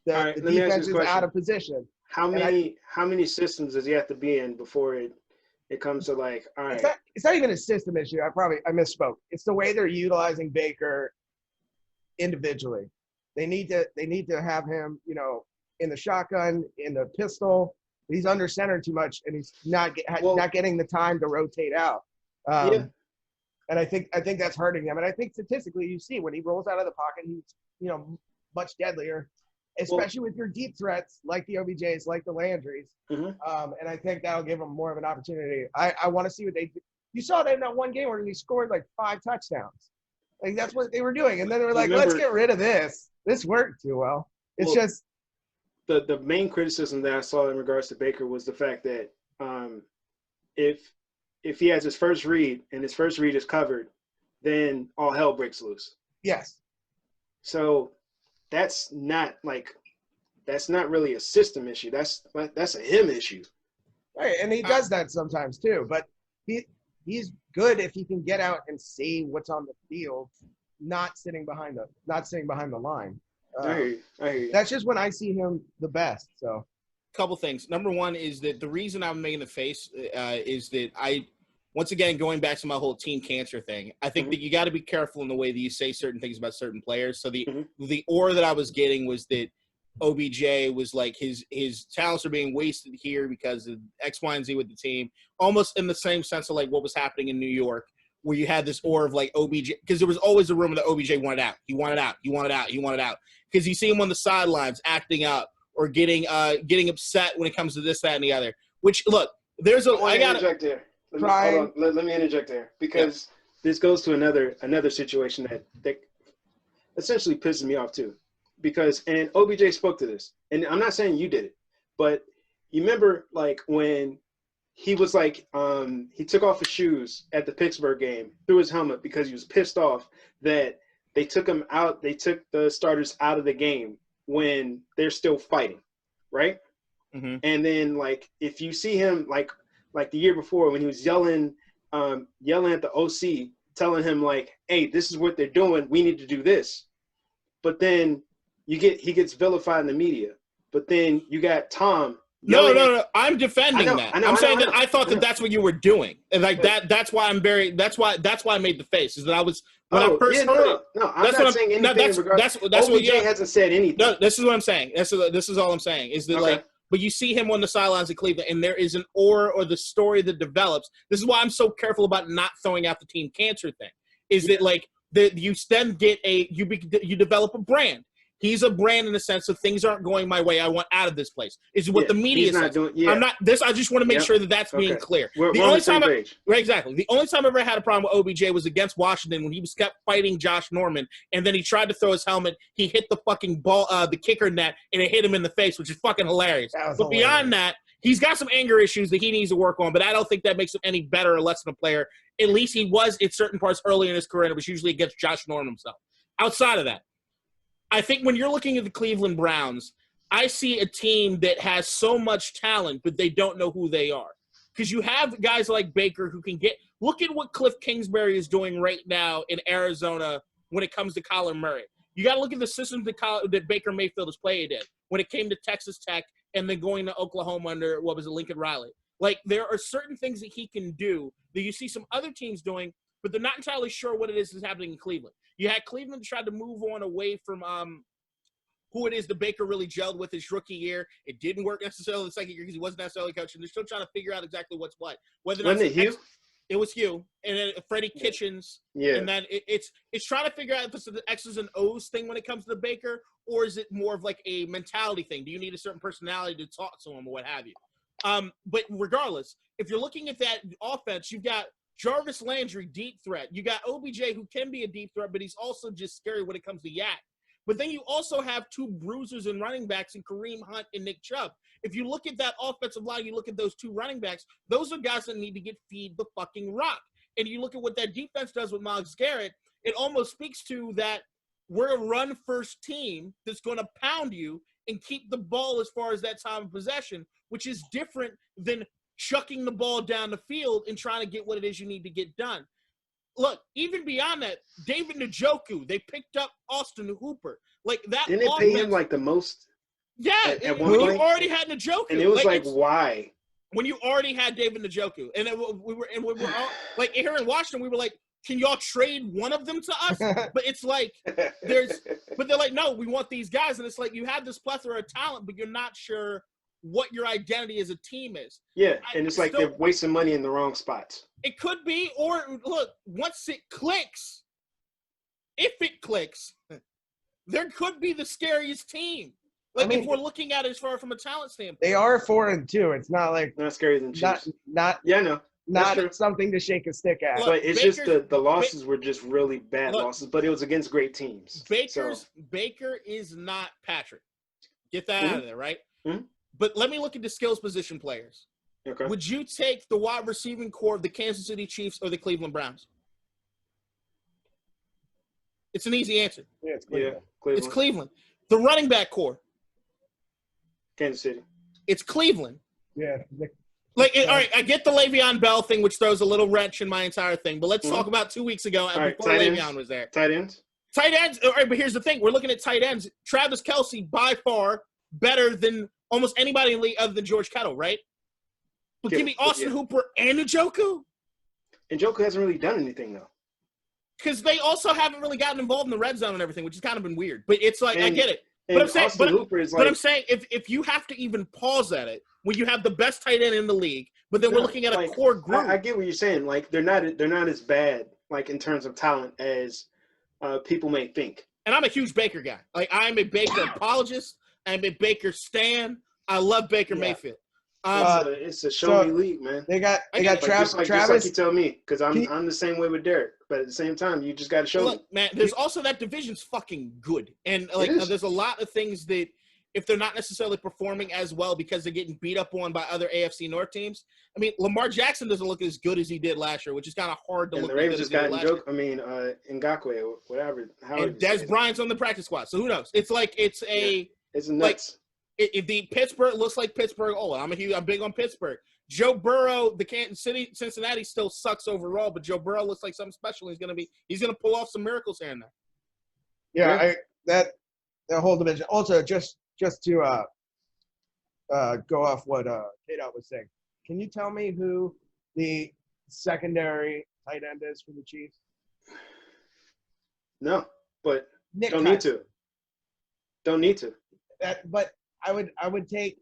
All right, the let me ask you defense this is out question. of position. How many systems does he have to be in before it comes to like, all right, It's not even a system issue. I misspoke. It's the way they're utilizing Baker individually. They need to have him, in the shotgun, in the pistol. He's under center too much, and he's not getting the time to rotate out. Yeah. And I think that's hurting them. And I think statistically, you see when he rolls out of the pocket, he's much deadlier, especially with your deep threats like the OBJs, like the Landrys. And I think that'll give them more of an opportunity. I want to see what they do. You saw that in that one game where he scored like 5 touchdowns. Like that's what they were doing, and then they were like, "Let's get rid of this. This worked too well." It's just the main criticism that I saw in regards to Baker was the fact that if he has his first read and his first read is covered, then all hell breaks loose. Yes. So that's not really a system issue. That's a him issue. Right, and he does that sometimes too. But he's good if he can get out and see what's on the field, not sitting behind the line. I hear you. That's just when I see him the best. So, couple things. Number one is that the reason I'm making the face is that once again, going back to my whole team cancer thing, I think that you got to be careful in the way that you say certain things about certain players. So the aura that I was getting was that OBJ was like his talents are being wasted here because of X, Y, and Z with the team, almost in the same sense of like what was happening in New York, where you had this aura of like OBJ, because there was always a rumor that OBJ wanted out. He wanted out. Because you see him on the sidelines acting out or getting upset when it comes to this, that, and the other. Which, look, there's a – I got to interject there. Let me interject there because this goes to another situation that essentially pisses me off too. Because – and OBJ spoke to this. And I'm not saying you did it. But you remember like when he was like he took off his shoes at the Pittsburgh game, threw his helmet because he was pissed off that – they took him out. They took the starters out of the game when they're still fighting, right? And then, like, if you see him, like the year before when he was yelling at the OC, telling him like, "Hey, this is what they're doing. We need to do this." But then he gets vilified in the media. But then you got Tom. No. I'm defending that. I'm saying that I thought that that's what you were doing, and like that's why I made the face. Is that I was when I first heard it. No, I'm not saying anything. That's OBJ hasn't said anything. No, this is what I'm saying. This is all I'm saying. Is that like, but you see him on the sidelines of Cleveland, and there is an aura or the story that develops. This is why I'm so careful about not throwing out the team cancer thing. Is that like you then get you develop a brand. He's a brand in the sense of things aren't going my way. I want out of this place. Is what the media says. I'm not this. I just want to make sure that that's being clear. We're on the same page. Right, exactly. The only time I ever had a problem with OBJ was against Washington when he was kept fighting Josh Norman, and then he tried to throw his helmet. He hit the fucking ball, the kicker net, and it hit him in the face, which is fucking hilarious. But beyond that, he's got some anger issues that he needs to work on. But I don't think that makes him any better or less than a player. At least he was in certain parts early in his career, and it was usually against Josh Norman himself. Outside of that, I think when you're looking at the Cleveland Browns, I see a team that has so much talent, but they don't know who they are. Because you have guys like Baker who can – look at what Cliff Kingsbury is doing right now in Arizona when it comes to Kyler Murray. You got to look at the systems that Baker Mayfield has played in when it came to Texas Tech and then going to Oklahoma under, Lincoln Riley. Like, there are certain things that he can do that you see some other teams doing, but they're not entirely sure what it is that's happening in Cleveland. You had Cleveland try to move on away from who it is that Baker really gelled with his rookie year. It didn't work necessarily the second year because he wasn't necessarily coaching. They're still trying to figure out exactly what's what. Wasn't it Hugh? It was Hugh. And then Freddie Kitchens. Yeah. And then it's trying to figure out if it's the X's and O's thing when it comes to Baker, or is it more of like a mentality thing? Do you need a certain personality to talk to him or what have you? But regardless, if you're looking at that offense, you've got Jarvis Landry, deep threat. You got OBJ, who can be a deep threat, but he's also just scary when it comes to yak. But then you also have two bruisers and running backs in Kareem Hunt and Nick Chubb. If you look at that offensive line, you look at those two running backs, those are guys that need to get feed the fucking rock. And you look at what that defense does with Myles Garrett, it almost speaks to that we're a run-first team that's going to pound you and keep the ball as far as that time of possession, which is different than chucking the ball down the field and trying to get what it is you need to get done. Look, even beyond that, David Njoku, they picked up Austin Hooper. Like that. Didn't they pay him like the most? Yeah, at when one you point, already had Njoku, and it was like it's- why? when you already had David Njoku, and then we were all, like here in Washington, we were like, can y'all trade one of them to us? But it's like but they're like, no, we want these guys, and it's like you have this plethora of talent, but you're not sure what your identity as a team is. Yeah, and it's like they're wasting money in the wrong spots. It could be, or look, once it clicks, if it clicks, there could be the scariest team. Like, if we're looking at it as far from a talent standpoint. They are 4-2. It's not like Not scarier than Chiefs. Not yeah, no. Not something to shake a stick at. But it's just the losses were just really bad losses, but it was against great teams. Baker is not Patrick. Get that out of there, right? Mm-hmm. But let me look at the skills position players. Okay. Would you take the wide receiving core of the Kansas City Chiefs or the Cleveland Browns? It's an easy answer. Yeah, it's Cleveland. It's Cleveland. The running back core. Kansas City. It's Cleveland. Yeah. All right, I get the Le'Veon Bell thing, which throws a little wrench in my entire thing. But let's talk about 2 weeks ago before Le'Veon was there. Tight ends? Tight ends. All right, but here's the thing. We're looking at tight ends. Travis Kelce, by far, better than almost anybody in the league other than George Kittle, right? But give me Austin Hooper and Njoku? Njoku hasn't really done anything, though. Because they also haven't really gotten involved in the red zone and everything, which has kind of been weird. But it's like, I get it. But I'm saying, I'm saying, if you have to even pause at it when you have the best tight end in the league, but then we're looking at a core group. I get what you're saying. Like they're not as bad, like in terms of talent, as people may think. And I'm a huge Baker guy. Like I'm a Baker apologist. I'm a Baker stan. I love Baker Mayfield. It's a show me league, man. They got Travis. Just like you tell me, because I'm the same way with Derek. But at the same time, you just got to show me. Man, there's also that division's fucking good, and there's a lot of things that if they're not necessarily performing as well because they're getting beat up on by other AFC North teams. I mean, Lamar Jackson doesn't look as good as he did last year, which is kind of hard to look. And the Ravens just got Ngakoue or whatever. And Des Bryant's on the practice squad, so who knows? It's like it's nuts. Like, if the Pittsburgh looks like Pittsburgh, I'm big on Pittsburgh. Joe Burrow, the Kansas City, Cincinnati still sucks overall, but Joe Burrow looks like something special. He's gonna pull off some miracles here and there. Yeah, that whole division. Also, just to go off what K-Dot was saying, can you tell me who the secondary tight end is for the Chiefs? No, but don't need to. Don't need to. But I would take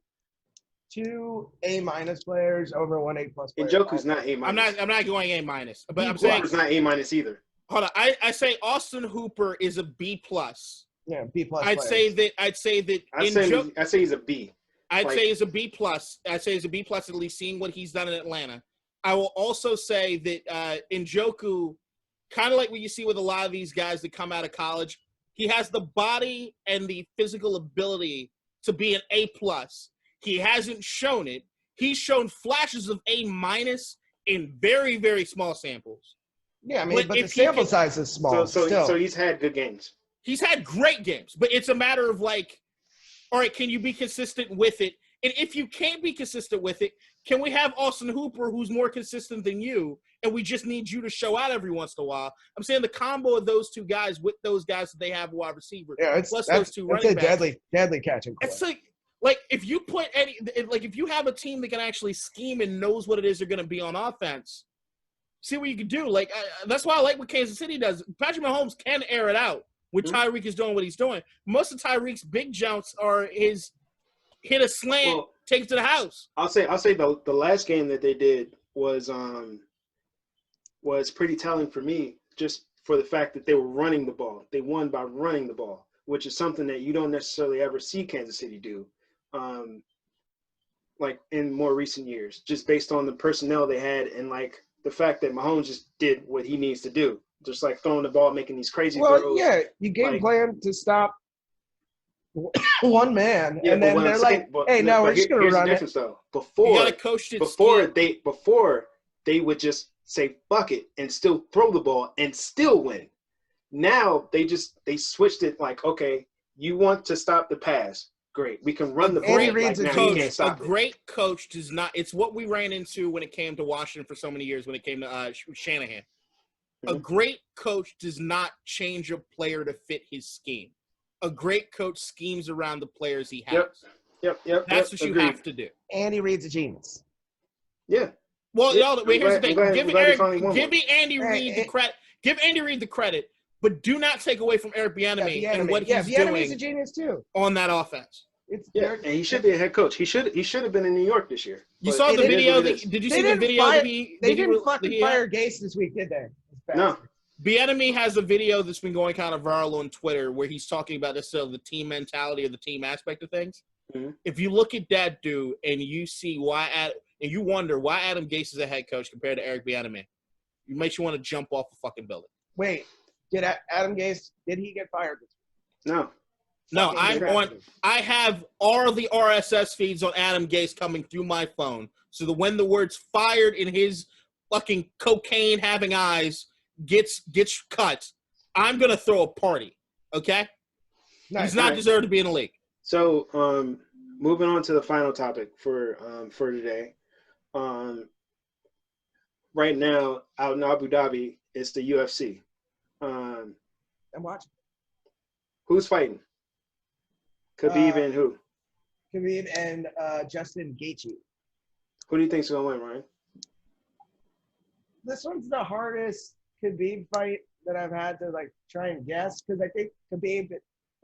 2 A- players over 1 A+ player. Njoku's not A-. I'm not going A-, but I'm saying it's not A- either. Hold on, I say Austin Hooper is a B+. Yeah, B+. I'd say that I say he's a B. I'd say he's a B+. I'd say he's a B+ at least, seeing what he's done in Atlanta. I will also say that Njoku, kind of like what you see with a lot of these guys that come out of college, he has the body and the physical ability to be an A+. He hasn't shown it. He's shown flashes of A- in very, very small samples. Yeah, I mean, but the sample size is small. So he's had good games. He's had great games, but it's a matter of like, all right, can you be consistent with it? And if you can't be consistent with it, can we have Austin Hooper, who's more consistent than you, and we just need you to show out every once in a while? I'm saying the combo of those two guys with those guys that they have wide receiver, plus those two running backs. It's a deadly catching. It's like if you put if you have a team that can actually scheme and knows what it is they're going to be on offense, see what you can do. Like that's why I like what Kansas City does. Patrick Mahomes can air it out when Tyreek is doing what he's doing. Most of Tyreek's big jumps are his hit a slant, take it to the house. I'll say the last game that they did was pretty telling for me, just for the fact that they were running the ball. They won by running the ball, which is something that you don't necessarily ever see Kansas City do. Like in more recent years, just based on the personnel they had and like the fact that Mahomes just did what he needs to do, just like throwing the ball, making these crazy throws. Yeah, you game plan to stop one man, and then they're like, "Hey, no, we're just gonna run it." Though. Before they would just say "fuck it" and still throw the ball and still win. Now they switched it like, okay, you want to stop the pass. Great. We can run the ball. A great coach does not – it's what we ran into when it came to Washington for so many years when it came to Shanahan. Mm-hmm. A great coach does not change a player to fit his scheme. a great coach schemes around the players he has. Yep. That's what you Agreed. have to do. Andy Reid's a genius. Yeah. Well, Yeah, y'all, wait, here's the thing. Give Andy Hey, Reid the credit. Give Andy Reid the credit, but do not take away from Eric Bieniemy and what he's Bieniemy's a doing genius too. on that offense. And he should be a head coach. He should have been in New York this year. You saw the video. Did you see the video? They didn't fucking fire Gase this week, did they? No. Bieniemy has a video that's been going kind of viral on Twitter where he's talking about the team mentality or the team aspect of things. Mm-hmm. If you look at that dude and you see and you wonder why Adam Gase is a head coach compared to Eric Bieniemy, it makes you want to jump off the fucking building. Wait, did Adam Gase, did he get fired this week? No. I have all the RSS feeds on Adam Gase coming through my phone, so that when the words "fired" in his fucking cocaine having eyes gets cut, I'm gonna throw a party. Okay, Nice. he's not deserved to be in the league. So, moving on to the final topic for today. Right now, out in Abu Dhabi, it's the UFC. I'm watching. Who's fighting? Khabib and who? Khabib and Justin Gaethje. Who do you think's gonna win, Ryan? This one's the hardest Khabib fight that I've had to try and guess, because I think Khabib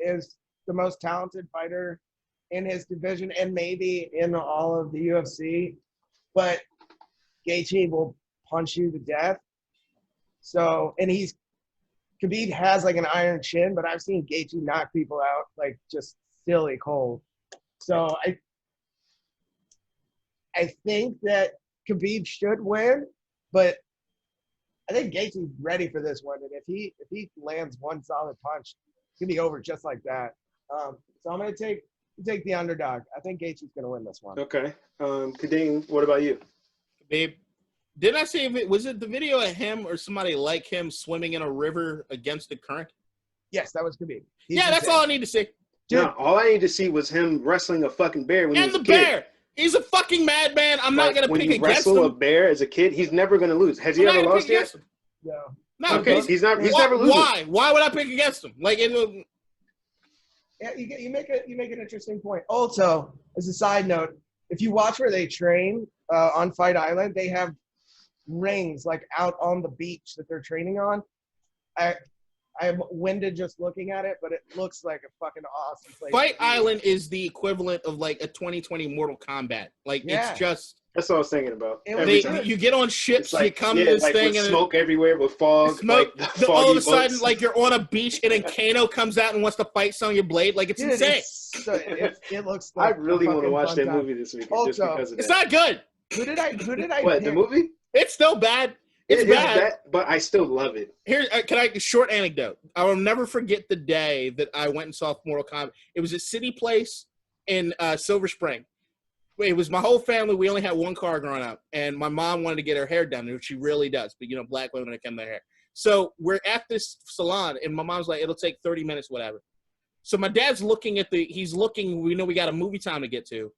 is the most talented fighter in his division and maybe in all of the UFC, but Gaethje will punch you to death. So, and Khabib has an iron chin, but I've seen Gaethje knock people out just silly cold. So I think that Khabib should win, but I think Gaethje's ready for this one, and if he lands one solid punch, it's gonna be over just like that. So I'm gonna take the underdog. I think Gaethje's gonna win this one. Okay. Kadeem, what about you? Babe, didn't I say was it the video of him or somebody like him swimming in a river against the current? Yes, that was Khabib. That's all I need to see. Dude, no, all I need to see was him wrestling a fucking bear when he was a kid. Bear. He's a fucking madman. I'm not going to pick against him. When you wrestle a bear as a kid, he's never going to lose. Has he ever lost yet? No. Okay, he's never losing. Why? Why would I pick against him? Yeah, you make an interesting point. Also, as a side note, if you watch where they train on Fight Island, they have rings out on the beach that they're training on. I'm winded just looking at it, but it looks like a fucking awesome place. Fight Island is the equivalent of a 2020 Mortal Kombat. It's just. That's what I was thinking about. You get on ships, you come to this thing, and smoke everywhere with fog. All of a sudden, you're on a beach, and then Kano comes out and wants to fight some of your blade. It's insane. It looks. I really want to watch that movie this weekend just because of that. It's not good. Who did I? What, the movie? It's still bad. It's bad, but I still love it. Here, short anecdote. I will never forget the day that I went and saw Mortal Kombat. It was at City Place in Silver Spring. It was my whole family. We only had one car growing up, and my mom wanted to get her hair done, which she really does. But black women that come to their hair. So we're at this salon, and my mom's like, "It'll take 30 minutes, whatever." So my dad's looking at he's looking. We know we got a movie time to get to,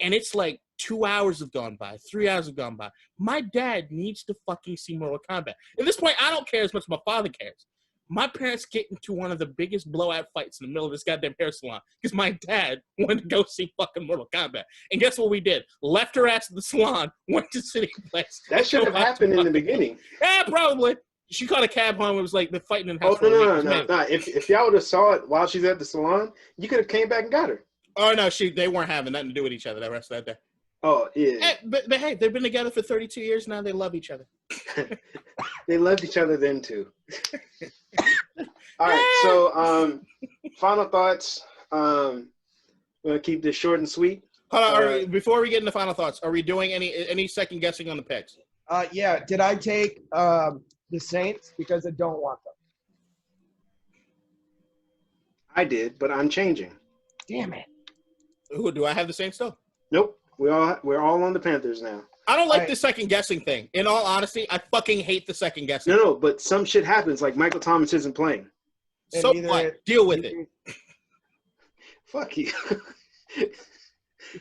and it's 2 hours have gone by, 3 hours have gone by. My dad needs to fucking see Mortal Kombat. At this point, I don't care as much as my father cares. My parents get into one of the biggest blowout fights in the middle of this goddamn hair salon because my dad wanted to go see fucking Mortal Kombat. And guess what we did? Left her ass at the salon, went to City Place. That should have happened in the beginning. Yeah, probably. She caught a cab home. It was the fighting in the house. Oh, no. If y'all would have saw it while she's at the salon, you could have came back and got her. Oh, no, they weren't having nothing to do with each other that rest of that day. Oh, yeah. But hey, they've been together for 32 years now. They love each other. They loved each other then, too. All right, so final thoughts. We're going to keep this short and sweet. Hold on, before we get into final thoughts, are we doing any second guessing on the picks? Yeah. Did I take the Saints because I don't want them? I did, but I'm changing. Damn it. Who do I have the Saints still? Nope. We're all on the Panthers now. I don't like the second guessing thing. In all honesty, I fucking hate the second guessing. No, but some shit happens. Michael Thomas isn't playing. So what? Deal with it. Fuck you. You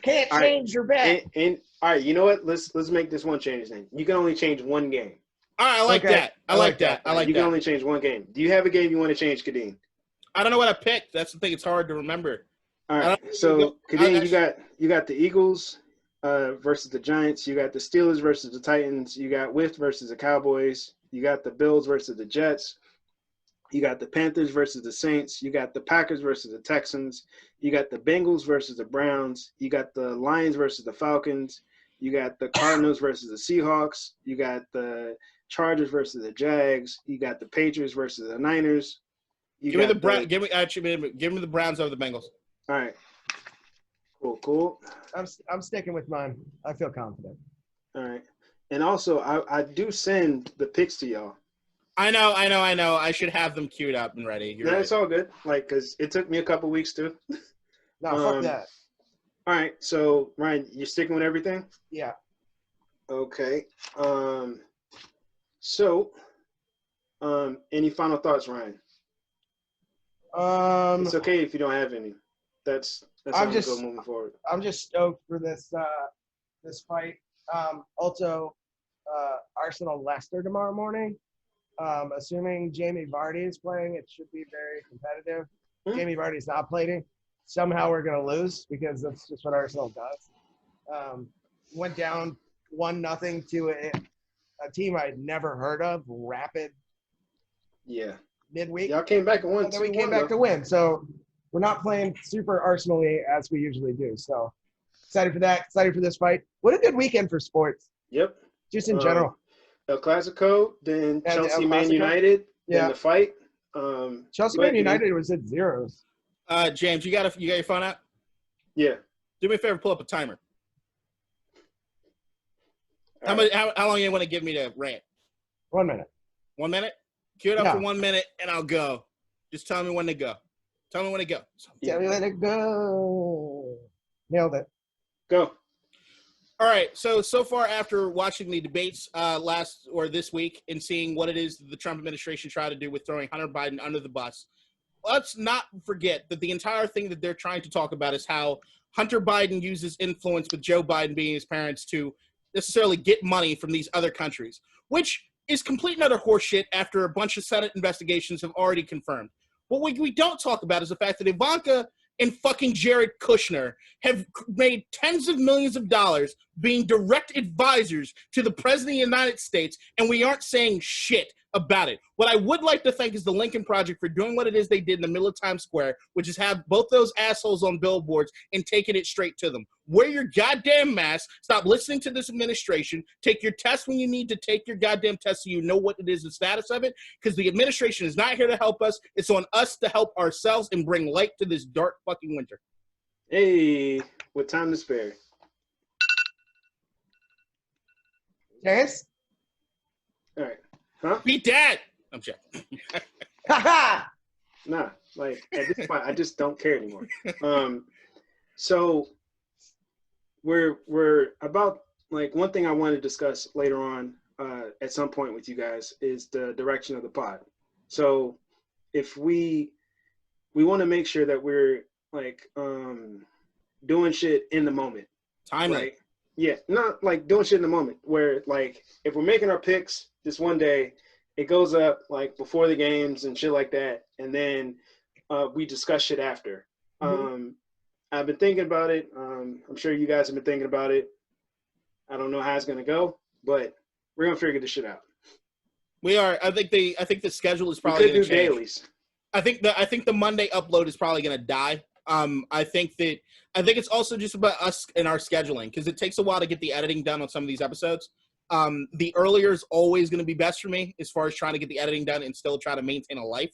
can't change your bet. And all right, you know what? Let's make this one change then. You can only change one game. All right, I like that. I like that. You can only change one game. Do you have a game you want to change, Kadeem? I don't know what I picked. That's the thing. It's hard to remember. All right. So, Kadeem, you got the Eagles versus the Giants. You got the Steelers versus the Titans. You got Wift versus the Cowboys. You got the Bills versus the Jets. You got the Panthers versus the Saints. You got the Packers versus the Texans. You got the Bengals versus the Browns. You got the Lions versus the Falcons. You got the Cardinals versus the Seahawks. You got the Chargers versus the Jags. You got the Patriots versus the Niners. Give me the Browns over the Bengals. All right. Cool. I'm sticking with mine. I feel confident. All right. And also, I do send the picks to y'all. I know. I should have them queued up and ready. No, it's all good. Like, because it took me a couple weeks too. No, fuck that. All right. So, Ryan, you're sticking with everything? Yeah. Okay. So, any final thoughts, Ryan? It's okay if you don't have any. That's how we go moving forward. I'm just stoked for this fight. Also, Arsenal Leicester tomorrow morning. Assuming Jamie Vardy is playing, it should be very competitive. Jamie Vardy's not playing. Somehow we're going to lose because that's just what Arsenal does. Went down 1-0 to a team I'd never heard of, Rapid. Yeah. Midweek. Y'all came back and won. And then we came back to win. So we're not playing super Arsenal-y as we usually do. So excited for that. Excited for this fight. What a good weekend for sports. Yep. Just in general. El Clasico, then And Chelsea El Man Clasico? United, Yeah. then the fight. Chelsea Man United was at zeros. James, you got your phone out? Yeah. Do me a favor, pull up a timer. How long do you want to give me to rant? 1 minute. 1 minute? Cue it up for 1 minute, and I'll go. Just tell me when to go. Tell me when to go. Tell me when to go. Nailed it. Go. All right. So far, after watching the debates this week and seeing what it is the Trump administration tried to do with throwing Hunter Biden under the bus, let's not forget that the entire thing that they're trying to talk about is how Hunter Biden uses influence with Joe Biden being his parents to necessarily get money from these other countries, which is complete and utter horseshit after a bunch of Senate investigations have already confirmed. What we don't talk about is the fact that Ivanka and fucking Jared Kushner have made tens of millions of dollars being direct advisors to the president of the United States, and we aren't saying shit about it. What I would like to thank is the Lincoln Project for doing what it is they did in the middle of Times Square, which is have both those assholes on billboards and taking it straight to them. Wear your goddamn mask. Stop listening to this administration. Take your test when you need to take your goddamn test so you know what it is, the status of it, because the administration is not here to help us. It's on us to help ourselves and bring light to this dark fucking winter. Hey, with time to spare. Chance? All right. Huh? Beat that. I'm checking. Nah, like at this point, I just don't care anymore. So we're about like one thing I want to discuss later on at some point with you guys is the direction of the pod. So if we want to make sure that we're like doing shit in the moment. Timely. Like, yeah, not like doing shit in the moment where like if we're making our picks this one day, it goes up like before the games and shit like that, and then we discuss shit after. I've been thinking about it. I'm sure you guys have been thinking about it. I don't know how it's gonna go, but we're gonna figure this shit out. We are. I think the schedule is probably we could going do to change. dailies. I think the Monday upload is probably going to die. I think it's also just about us and our scheduling because it takes a while to get the editing done on some of these episodes. The earlier is always going to be best for me as far as trying to get the editing done and still try to maintain a life.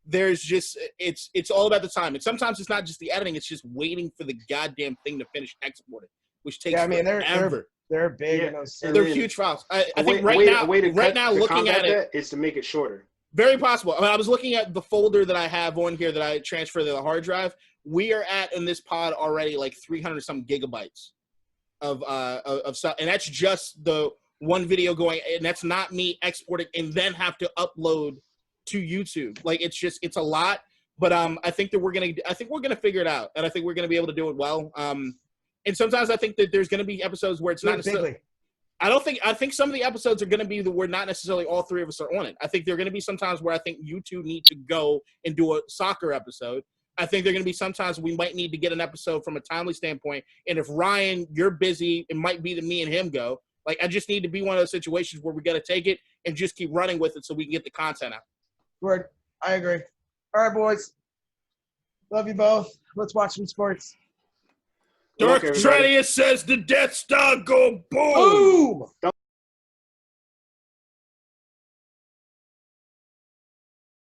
There's just it's all about the time, and sometimes it's not just the editing; it's just waiting for the goddamn thing to finish exporting, which takes forever. They're big. Yeah. They're huge files. I think right now looking at it is to make it shorter. Very possible. I mean, I was looking at the folder that I have on here that I transferred to the hard drive. We are at in this pod already like 300 some gigabytes of stuff, and that's just the one video going, and that's not me exporting and then have to upload to YouTube. Like it's a lot, but I think we're gonna figure it out, and I think we're gonna be able to do it well. And sometimes I think that there's gonna be episodes where it's not necessarily. I think some of the episodes are going to be where not necessarily all three of us are on it. I think there are going to be some times where I think you two need to go and do a soccer episode. I think there are going to be sometimes we might need to get an episode from a timely standpoint. And if Ryan, you're busy, it might be that me and him go. Like, I just need to be one of those situations where we got to take it and just keep running with it so we can get the content out. Word. I agree. All right, boys. Love you both. Let's watch some sports. Dark Tredius says the Death Star go boom. Boom!